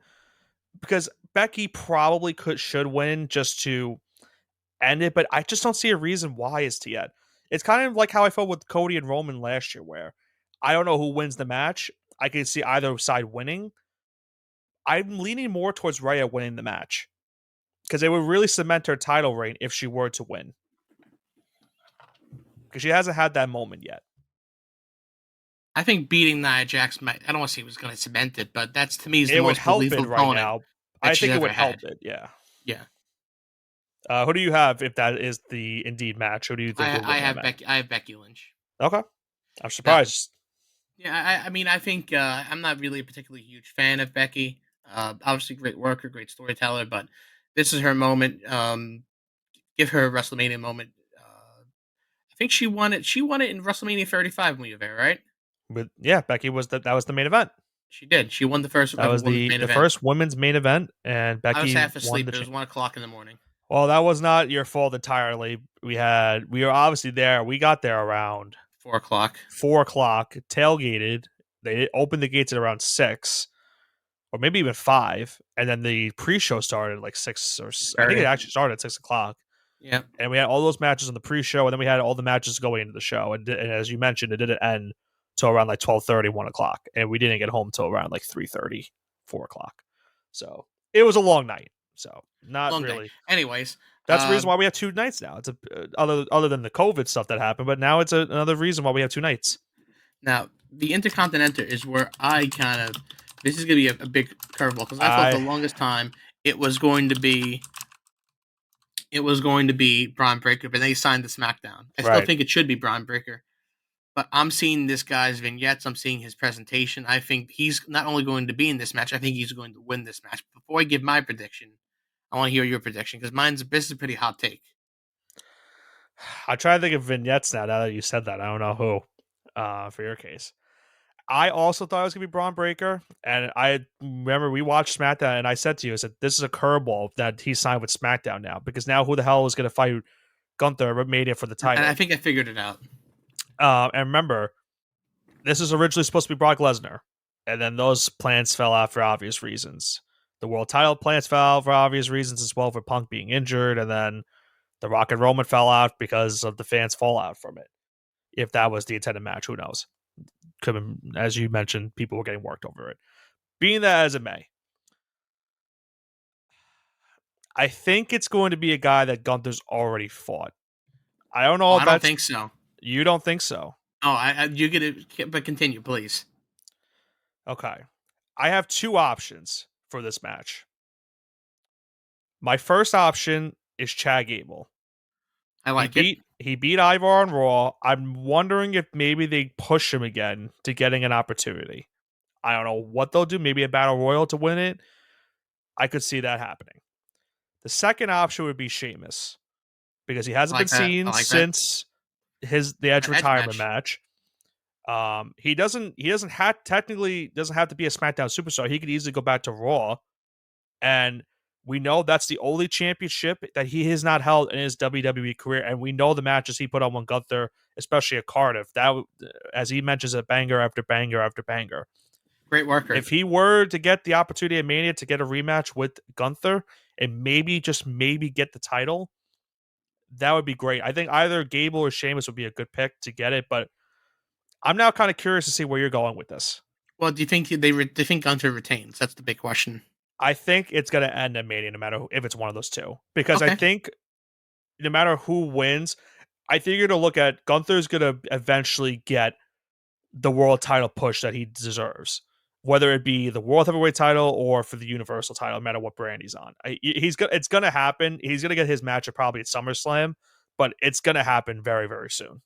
because Becky probably should win just to end it, but I just don't see a reason why as to yet. It's kind of like how I felt with Cody and Roman last year, where I don't know who wins the match. I can see either side winning. I'm leaning more towards Rhea winning the match. because it would really cement her title reign if she were to win. Because she hasn't had that moment yet. I think beating Nia Jax might. I don't want to say it was going to cement it, but that's to me is the It would most help it lethal right opponent now. that I she's think it ever would help had. it. Yeah. Yeah, Who do you have if that is the indeed match? Who do you think would I win that have match? Becky. I have Becky Lynch. Okay. I'm Now, surprised. yeah, I mean, I think I'm not really a particularly huge fan of Becky. Obviously, great worker, great storyteller, but this is her moment. Give her a WrestleMania moment. I think she won it. She won it in WrestleMania 35 when you were there, right? But yeah, Becky was that was the main event. She did. She won the first That ever was women's main the event. first women's main event, and I was Becky half won asleep. the. It was 1 o'clock in the morning. Well, that was not your fault entirely. We were obviously there. We got there around 4 o'clock. 4 o'clock, tailgated. They opened the gates at around 6, or maybe even 5, and then the pre-show started at like 6, or I think it 30. actually started at 6 o'clock. Yeah. And we had all those matches on the pre-show, and then we had all the matches going into the show. And as you mentioned, it didn't end till around like 12:30, 1 o'clock, and we didn't get home till around like 3:30, 4 o'clock. So it was a long night. So not Long day. really. Anyways, That's the reason why we have 2 nights now. It's other than the COVID stuff that happened, but now it's another reason why we have 2 nights. now the Intercontinental is where I kind of. This is going to be a big curveball because I thought the I longest time it was going to be. It was going to be Braun Breaker, but they signed the SmackDown. I still right. think it should be Braun Breaker, but I'm seeing this guy's vignettes. I'm seeing his presentation. I think he's not only going to be in this match. I think he's going to win this match. Before I give my prediction, I want to hear your prediction because this is a pretty hot take. I try to think of vignettes now. Now that you said that, I don't know who. For your case, I also thought it was gonna be Braun Breaker, and I remember we watched SmackDown, and I said to you, I said this is a curveball that he signed with SmackDown now because now who the hell is gonna fight Gunther but made it for the And I title? think I figured it out. And remember, this is originally supposed to be Brock Lesnar, and then those plans fell out for obvious reasons. The world title plans fell out for obvious reasons as well, for Punk being injured, and then the Rock and Roman fell out because of the fans' fallout from it. If that was the intended match, who knows? Could have, as you mentioned, people were getting worked over it. Being that as it may, I think it's going to be a guy that Gunther's already fought. I don't Oh, know if I don't that's think so. you don't think so. Oh, you get it, but continue, please. Okay. I have 2 options for this match. My first option is Chad Gable. I like it. He beat Ivar on Raw. I'm wondering if maybe they push him again to getting an opportunity. I don't know what they'll do. Maybe a battle royal to win it. I could see that happening. The second option would be Sheamus because he I hasn't been like that. I seen like that. since the Edge That Edge retirement match. match. He doesn't have technically doesn't have to be a SmackDown superstar. He could easily go back to Raw, and we know that's the only championship that he has not held in his WWE career. And we know the matches he put on one Gunther, especially at Cardiff, that, as he mentions, a banger after banger after banger. Great worker. If he were to get the opportunity at Mania to get a rematch with Gunther and maybe just maybe get the title, that would be great. I think either Gable or Sheamus would be a good pick to get it, but I'm now kind of curious to see where you're going with this. Well, do you think do you think Gunter retains? That's the big question. I think it's going to end at Mania, no matter if it's one of those two, because I Okay. think no matter who wins, I think you're going to look at Gunther's going to eventually get the world title push that he deserves, whether it be the world heavyweight title or for the universal title, no matter what brand he's on. It's going to happen. He's going to get his match probably at SummerSlam, but it's going to happen very, very soon.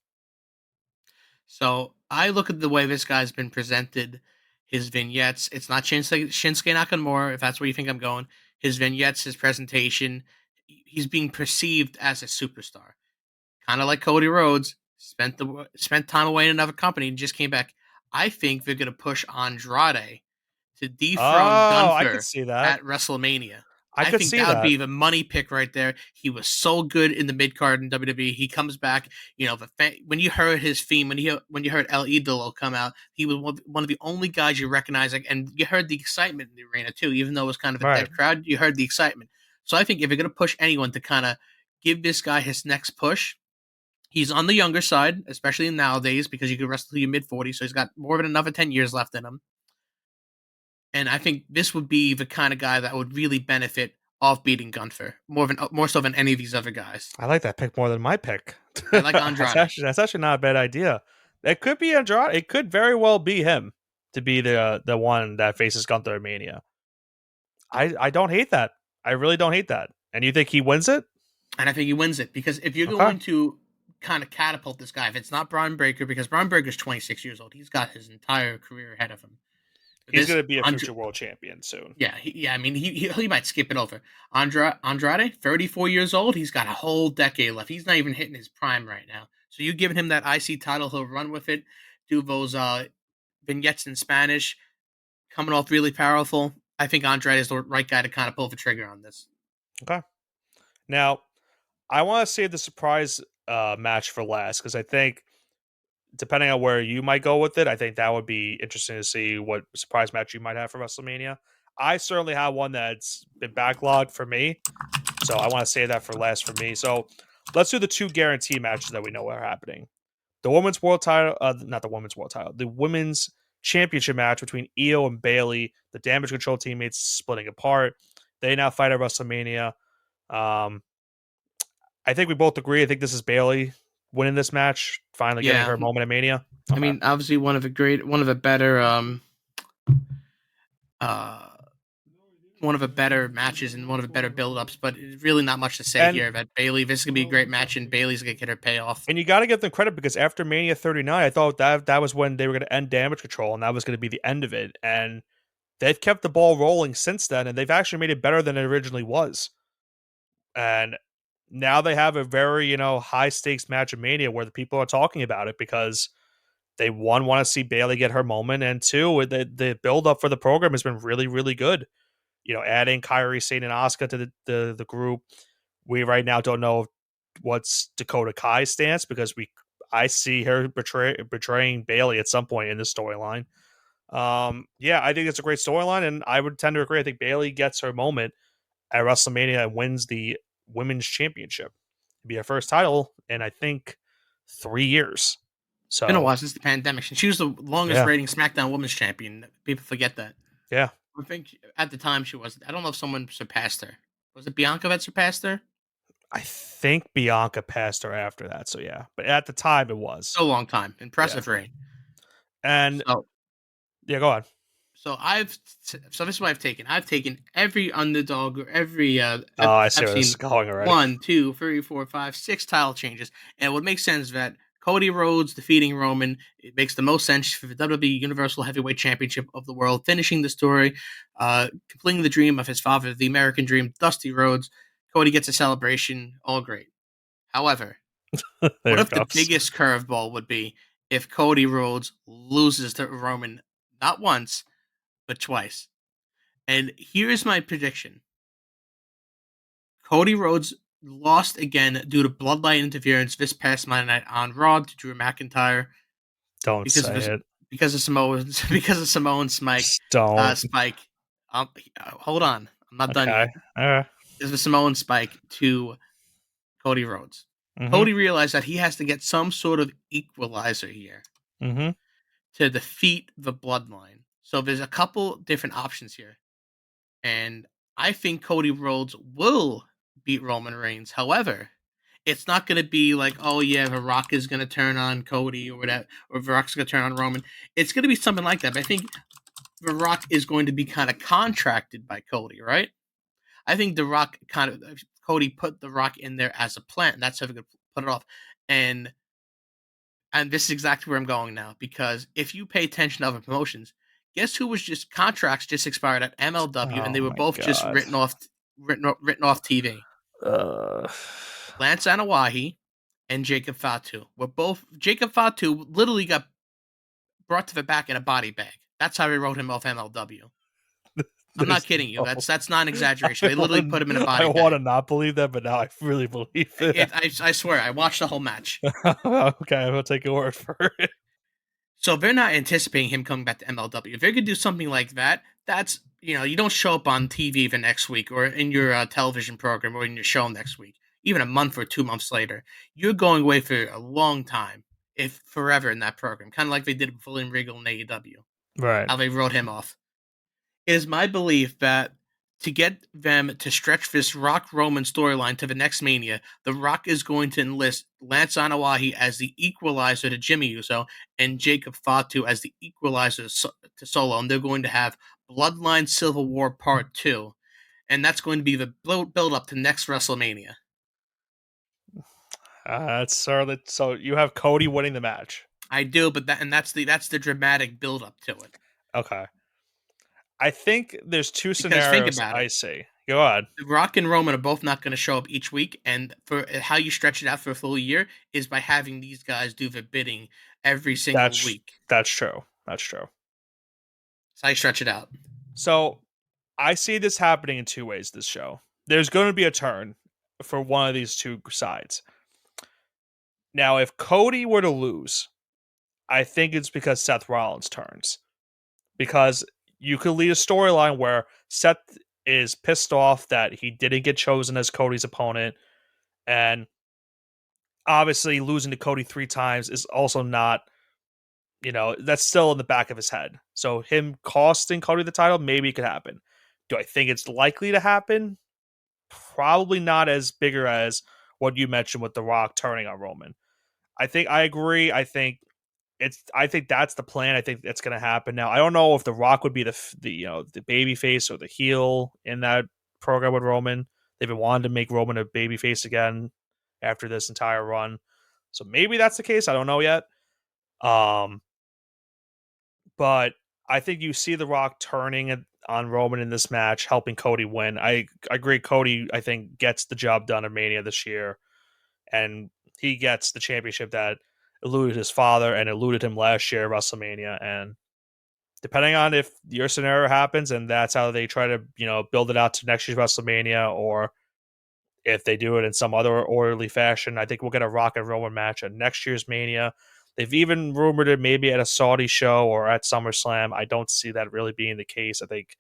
So I look at the way this guy's been presented, his vignettes. It's not Shinsuke Nakamura, if that's where you think I'm going. His vignettes, his presentation, he's being perceived as a superstar. Kind of like Cody Rhodes, spent time away in another company and just came back. I think they're going to push Andrade to dethrone Oh, I could Gunther see that. at WrestleMania. I I could think see that would that. be the money pick right there. He was so good in the mid card in WWE. He comes back, when you heard his theme, when you heard El Idolo come out, he was one of the only guys you recognize, and you heard the excitement in the arena too. Even though it was kind of a Right. dead crowd, you heard the excitement. So I think if you're going to push anyone to kind of give this guy his next push, he's on the younger side, especially nowadays, because you could wrestle to your mid 40s, so he's got more than another 10 years left in him. And I think this would be the kind of guy that would really benefit off beating Gunther more so than any of these other guys. I like that pick more than my pick. I like Andrade. That's actually not a bad idea. It could be Andrade. It could very well be him to be the one that faces Gunther at Mania. I don't hate that. I really don't hate that. And you think he wins it? And I think he wins it because if you're Okay. going to kind of catapult this guy, if it's not Braun Breaker, because Braun Breaker's 26 years old, he's got his entire career ahead of him. He's This going to be a Andre, future world champion soon. yeah, yeah. I mean, he might skip it over. Andrade, 34 years old, he's got a whole decade left. He's not even hitting his prime right now. So you giving him that IC title, he'll run with it, do those vignettes in Spanish, coming off really powerful. I think Andrade is the right guy to kind of pull the trigger on this. Okay. Now, I want to save the surprise match for last because I think, depending on where you might go with it, I think that would be interesting to see what surprise match you might have for WrestleMania. I certainly have one that's been backlogged for me, so I want to save that for last for me. So let's do the two guarantee matches that we know are happening. The women's world title, not the women's world title, the women's championship match between Io and Bailey. The Damage Control teammates splitting apart. They now fight at WrestleMania. Um, I think we both agree. I think this is Bailey winning this match, finally getting Yeah, her moment at Mania. I Okay. mean, obviously one of the better uh one of the better matches and one of the better build-ups, but really not much to say And here. That Bailey, this is gonna be a great match, and Bailey's gonna get her payoff. you got to give them credit because after Mania 39, I thought that was when they were going to end Damage Control, and that was going to be the end of it. And they've kept the ball rolling since then, and they've actually made it better than it originally was. And now they have a very, high stakes match of Mania where the people are talking about it because they want to see Bailey get her moment, and two, the build up for the program has been really, really good. Adding Kyrie Sane and Asuka to the group. We right now don't know what's Dakota Kai's stance because I see her betraying Bailey at some point in this storyline. Yeah, I think it's a great storyline, and I would tend to agree. I think Bailey gets her moment at WrestleMania and wins the women's championship. It'd be her first title in I think 3 years. It's been a So while since the pandemic, and she was the longest yeah, rating SmackDown Women's Champion. People forget that. yeah. I think at the time she was. I don't know if someone surpassed her. Was it Bianca that surpassed her? I think Bianca passed her after that. So yeah, but at the time it was. So long time. Yeah, Impressive reign. and So yeah, go on. so this is what I've taken. I've taken every underdog or every Oh, I see I've where this seen is going already. 1, 2, 3, 4, 5, 6 title changes, and what makes sense is that Cody Rhodes defeating Roman, it makes the most sense for the WWE Universal Heavyweight Championship of the world, finishing the story, completing the dream of his father, the American Dream, Dusty Rhodes. Cody gets a celebration, all great. However, what There it if the goes. biggest curveball would be if Cody Rhodes loses to Roman not once but twice? And here's my prediction: Cody Rhodes lost again due to bloodline interference this past Monday night on Raw to Drew McIntyre Don't because of say his, it. because of Samoa's because of Samoan Spike. Just don't. Spike. Hold on, I'm not done Okay. yet. All right. There's a Samoan Spike to Cody Rhodes. Mm-hmm. Cody realized that he has to get some sort of equalizer here Mm-hmm. to defeat the bloodline. So there's a couple different options here. And I think Cody Rhodes will beat Roman Reigns. However, it's not going to be like, oh yeah, The Rock is going to turn on Cody or whatever, or The Rock's going to turn on Roman. It's going to be something like that. But I think The Rock is going to be kind of contracted by Cody, right? I think The Rock Cody put The Rock in there as a plant. That's how they're going to put it off. And this is exactly where I'm going now because if you pay attention to other promotions, guess who was just contracts just expired at MLW and Oh they were my both just god. written off TV. Uh, Lance Anawahi and Jacob Fatu were both. Jacob Fatu literally got brought to the back in a body bag. That's how they wrote him off MLW. I'm not there's kidding you. no. That's not an exaggeration. They literally put him in a I body want to bag. not believe that, but now I really believe it. I swear, I watched the whole match. Okay, I'm gonna take your word for it. So they're not anticipating him coming back to MLW. If they could do something like that, that's you don't show up on TV the next week or in your television program or in your show next week, even a month or 2 months later. You're going away for a long time, if forever in that program, kind of like they did with William Regal in AEW. Right. How they wrote him off. It is my belief that to get them to stretch this Rock Roman storyline to the next Mania, The Rock is going to enlist Lance Anawahi as the equalizer to Jimmy Uso and Jacob Fatu as the equalizer to Solo. And they're going to have Bloodline Civil War Part 2. And that's going to be the build up to next WrestleMania. That's so you have Cody winning the match. I do, but that's the dramatic build up to it. Okay. I think there's two Because think scenarios about I it. see. Go on. Rock and Roman are both not going to show up each week, and for how you stretch it out for a full year is by having these guys do the bidding every single That's week. that's true. That's true. That's how you stretch it out. So I see this happening in two ways this show. There's going to be a turn for one of these two sides. Now, if Cody were to lose, I think it's because Seth Rollins turns. Because you could lead a storyline where Seth is pissed off that he didn't get chosen as Cody's opponent. And obviously, losing to Cody 3 times is also not, that's still in the back of his head. So, him costing Cody the title, maybe it could happen. Do I think it's likely to happen? Probably not as bigger as what you mentioned with The Rock turning on Roman. I agree. I think that's the plan. I think that's going to happen. Now, I don't know if The Rock would be the baby face or the heel in that program with Roman. They've been wanting to make Roman a baby face again after this entire run. So maybe that's the case. I don't know yet. But I think you see The Rock turning on Roman in this match, helping Cody win. I agree. Cody, I think, gets the job done at Mania this year, and he gets the championship that eluded his father and eluded him last year at WrestleMania. And depending on if your scenario happens and that's how they try to, build it out to next year's WrestleMania, or if they do it in some other orderly fashion, I think we'll get a Rock and Roman match at next year's Mania. They've even rumored it maybe at a Saudi show or at SummerSlam. I don't see that really being the case. I think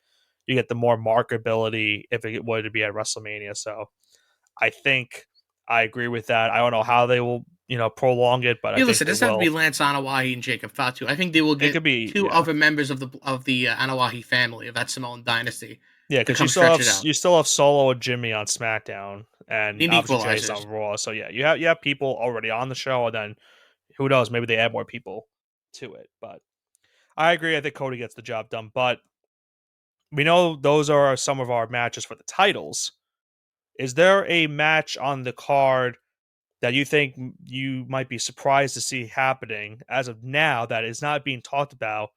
you get the more marketability if it were to be at WrestleMania. So I think I agree with that. I don't know how they will, prolong it, but I Hey, think listen, it they doesn't have to be will. Lance Anawahi and Jacob Fatu. I think they will It get could be, two yeah, other members of the Anawahi family of that Samoan dynasty yeah, to because come stretch it out. you still have Solo and Jimmy on SmackDown, You and need obviously Jay's equalizers. on Raw. So yeah, you have people already on the show, and then who knows? Maybe they add more people to it. But I agree. I think Cody gets the job done. But we know those are some of our matches for the titles. Is there a match on the card that you think you might be surprised to see happening as of now that is not being talked about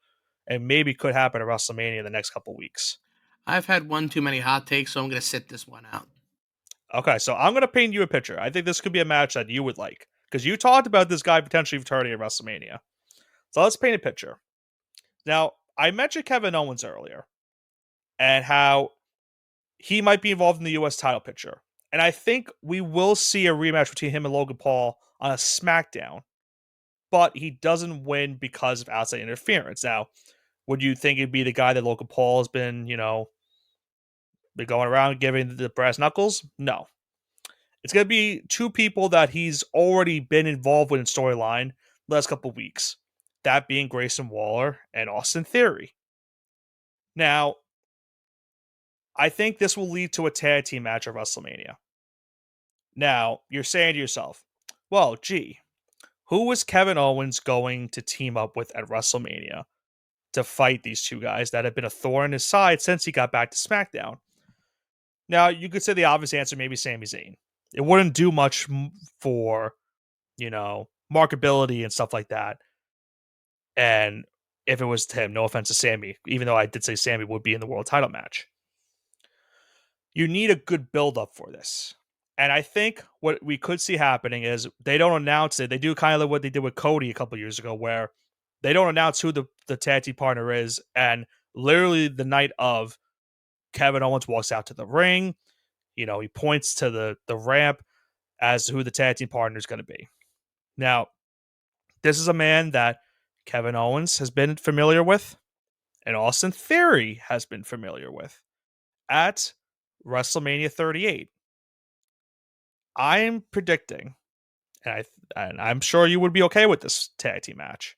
and maybe could happen at WrestleMania in the next couple weeks? I've had one too many hot takes, so I'm going to sit this one out. Okay, so I'm going to paint you a picture. I think this could be a match that you would like because you talked about this guy potentially returning at WrestleMania. So let's paint a picture. Now, I mentioned Kevin Owens earlier and how he might be involved in the U.S. title picture. And I think we will see a rematch between him and Logan Paul on a SmackDown, but he doesn't win because of outside interference. Now, would you think it'd be the guy that Logan Paul has been, been going around giving the brass knuckles? No. It's going to be two people that he's already been involved with in storyline the last couple weeks. That being Grayson Waller and Austin Theory. Now, I think this will lead to a tag team match at WrestleMania. Now, you're saying to yourself, well, gee, who was Kevin Owens going to team up with at WrestleMania to fight these two guys that have been a thorn in his side since he got back to SmackDown? Now, you could say the obvious answer maybe Sami Zayn. It wouldn't do much for, marketability and stuff like that. And if it was him, no offense to Sammy, even though I did say Sammy would be in the world title match. You need a good build up for this. And I think what we could see happening is they don't announce it. They do kind of like what they did with Cody a couple years ago, where they don't announce who the tag team partner is. And literally the night of, Kevin Owens walks out to the ring. He points to the ramp as to who the tag team partner is going to be. Now, this is a man that Kevin Owens has been familiar with and Austin Theory has been familiar with at WrestleMania 38. I am predicting, and I'm sure you would be okay with this tag team match.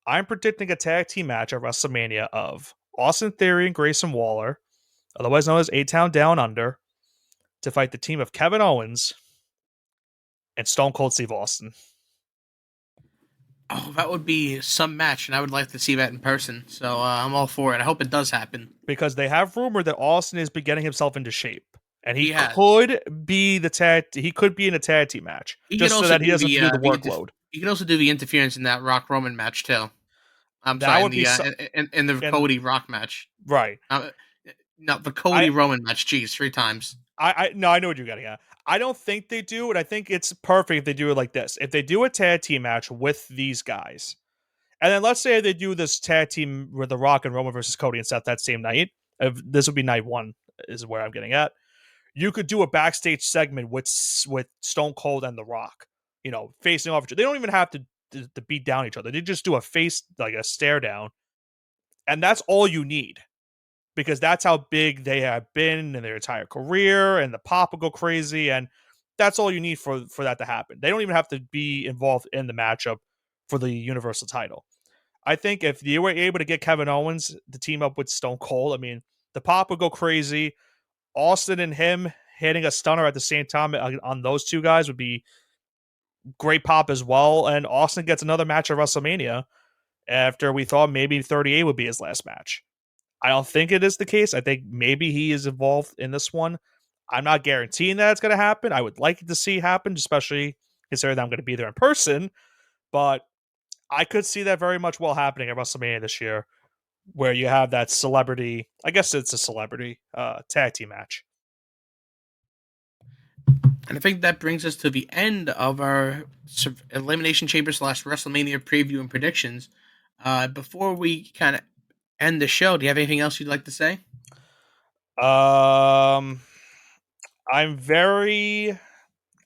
I'm predicting a tag team match at WrestleMania of Austin Theory and Grayson Waller otherwise known as A-Town Down Under, to fight the team of Kevin Owens and Stone Cold Steve Austin. Oh, that would be some match, and I would like to see that in person. So I'm all for it. I hope it does happen. Because they have rumored that Austin is getting himself into shape, and he He has. could be the tag. He could be in a tag team match, He could just so also that he do doesn't do the workload. he could also do the interference in that Rock Roman match too. I'm That sorry, would be in the and Cody Rock match. right. Uh, no, the Cody Roman match. Jeez, 3 times. I no, I know what you're getting at. I don't think they do, and I think it's perfect if they do it like this. If they do a tag team match with these guys, and then let's say they do this tag team with The Rock and Roman versus Cody and Seth that same night. If this would be night one, is where I'm getting at. You could do a backstage segment with Stone Cold and The Rock, facing off each other. They don't even have to beat down each other. They just do a face, like a stare down, and that's all you need, because that's how big they have been in their entire career, and the pop will go crazy, and that's all you need for that to happen. They don't even have to be involved in the matchup for the Universal title. I think if you were able to get Kevin Owens to team up with Stone Cold, I mean, the pop would go crazy. Austin and him hitting a stunner at the same time on those two guys would be great pop as well. And Austin gets another match at WrestleMania after we thought maybe 38 would be his last match. I don't think it is the case. I think maybe he is involved in this one. I'm not guaranteeing that it's going to happen. I would like it to see happen, especially considering that I'm going to be there in person. But I could see that very much well happening at WrestleMania this year, where you have that celebrity, I guess it's a celebrity, tag team match. And I think that brings us to the end of our Elimination Chamber / WrestleMania preview and predictions. Before we kind of end the show, do you have anything else you'd like to say? I'm very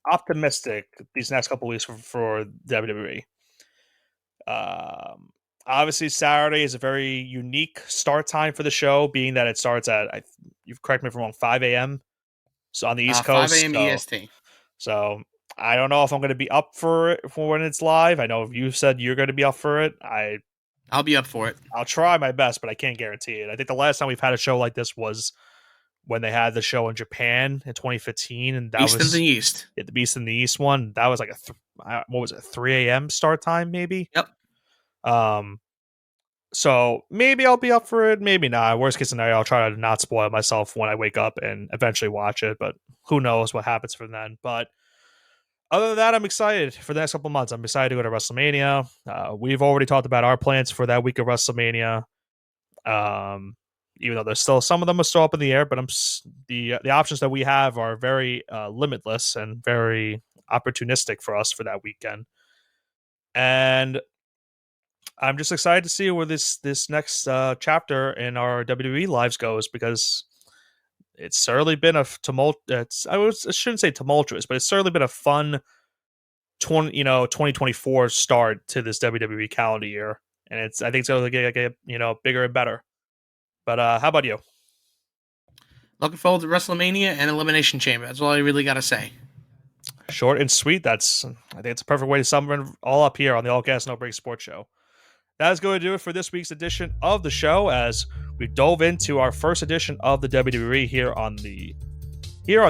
optimistic these next couple weeks for WWE. Obviously, Saturday is a very unique start time for the show, being that it starts at, you've correct me if I'm wrong, 5 a.m. So on the East Coast. 5 a.m. EST. So I don't know if I'm going to be up for it for when it's live. I know you said you're going to be up for it. I'll be up for it. I'll try my best, but I can't guarantee it. I think the last time we've had a show like this was when they had the show in Japan in 2015, and that Beast was in the East. Yeah, the Beast in the East one. That was like what was it, 3 a.m. start time, maybe? Yep. So maybe I'll be up for it, maybe not. Worst case scenario, I'll try to not spoil myself when I wake up and eventually watch it, but who knows what happens from then. But other than that, I'm excited for the next couple months. I'm excited to go to WrestleMania. We've already talked about our plans for that week of WrestleMania. Even though there's still some of them are still up in the air, but the options that we have are very limitless and very opportunistic for us for that weekend. And I'm just excited to see where this next chapter in our WWE lives goes, because it's certainly been a I shouldn't say tumultuous, but it's certainly been a fun 2024 start to this WWE calendar year, and I think it's going to get bigger and better. But how about you? Looking forward to WrestleMania and Elimination Chamber. That's all I really got to say. Short and sweet. I think it's a perfect way to sum it all up here on the All Gas No Break Sports Show. That is going to do it for this week's edition of the show, as we dove into our first edition of the WWE here on the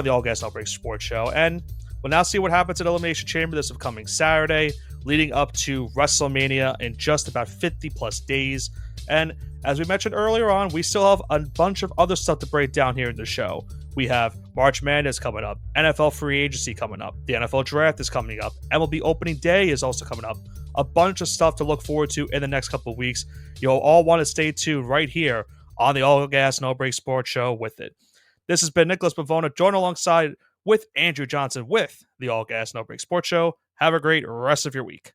All Gas No Break Sports Show, and we'll now see what happens at Elimination Chamber this upcoming Saturday, leading up to WrestleMania in just about 50 plus days. And as we mentioned earlier on, we still have a bunch of other stuff to break down here in the show. We have March Madness coming up, NFL free agency coming up, the NFL draft is coming up, MLB opening day is also coming up. A bunch of stuff to look forward to in the next couple of weeks. You'll all want to stay tuned right here on the All Gas No Break Sports Show with it. This has been Nicholas Pavona, joined alongside with Andrew Johnson with the All Gas No Break Sports Show. Have a great rest of your week.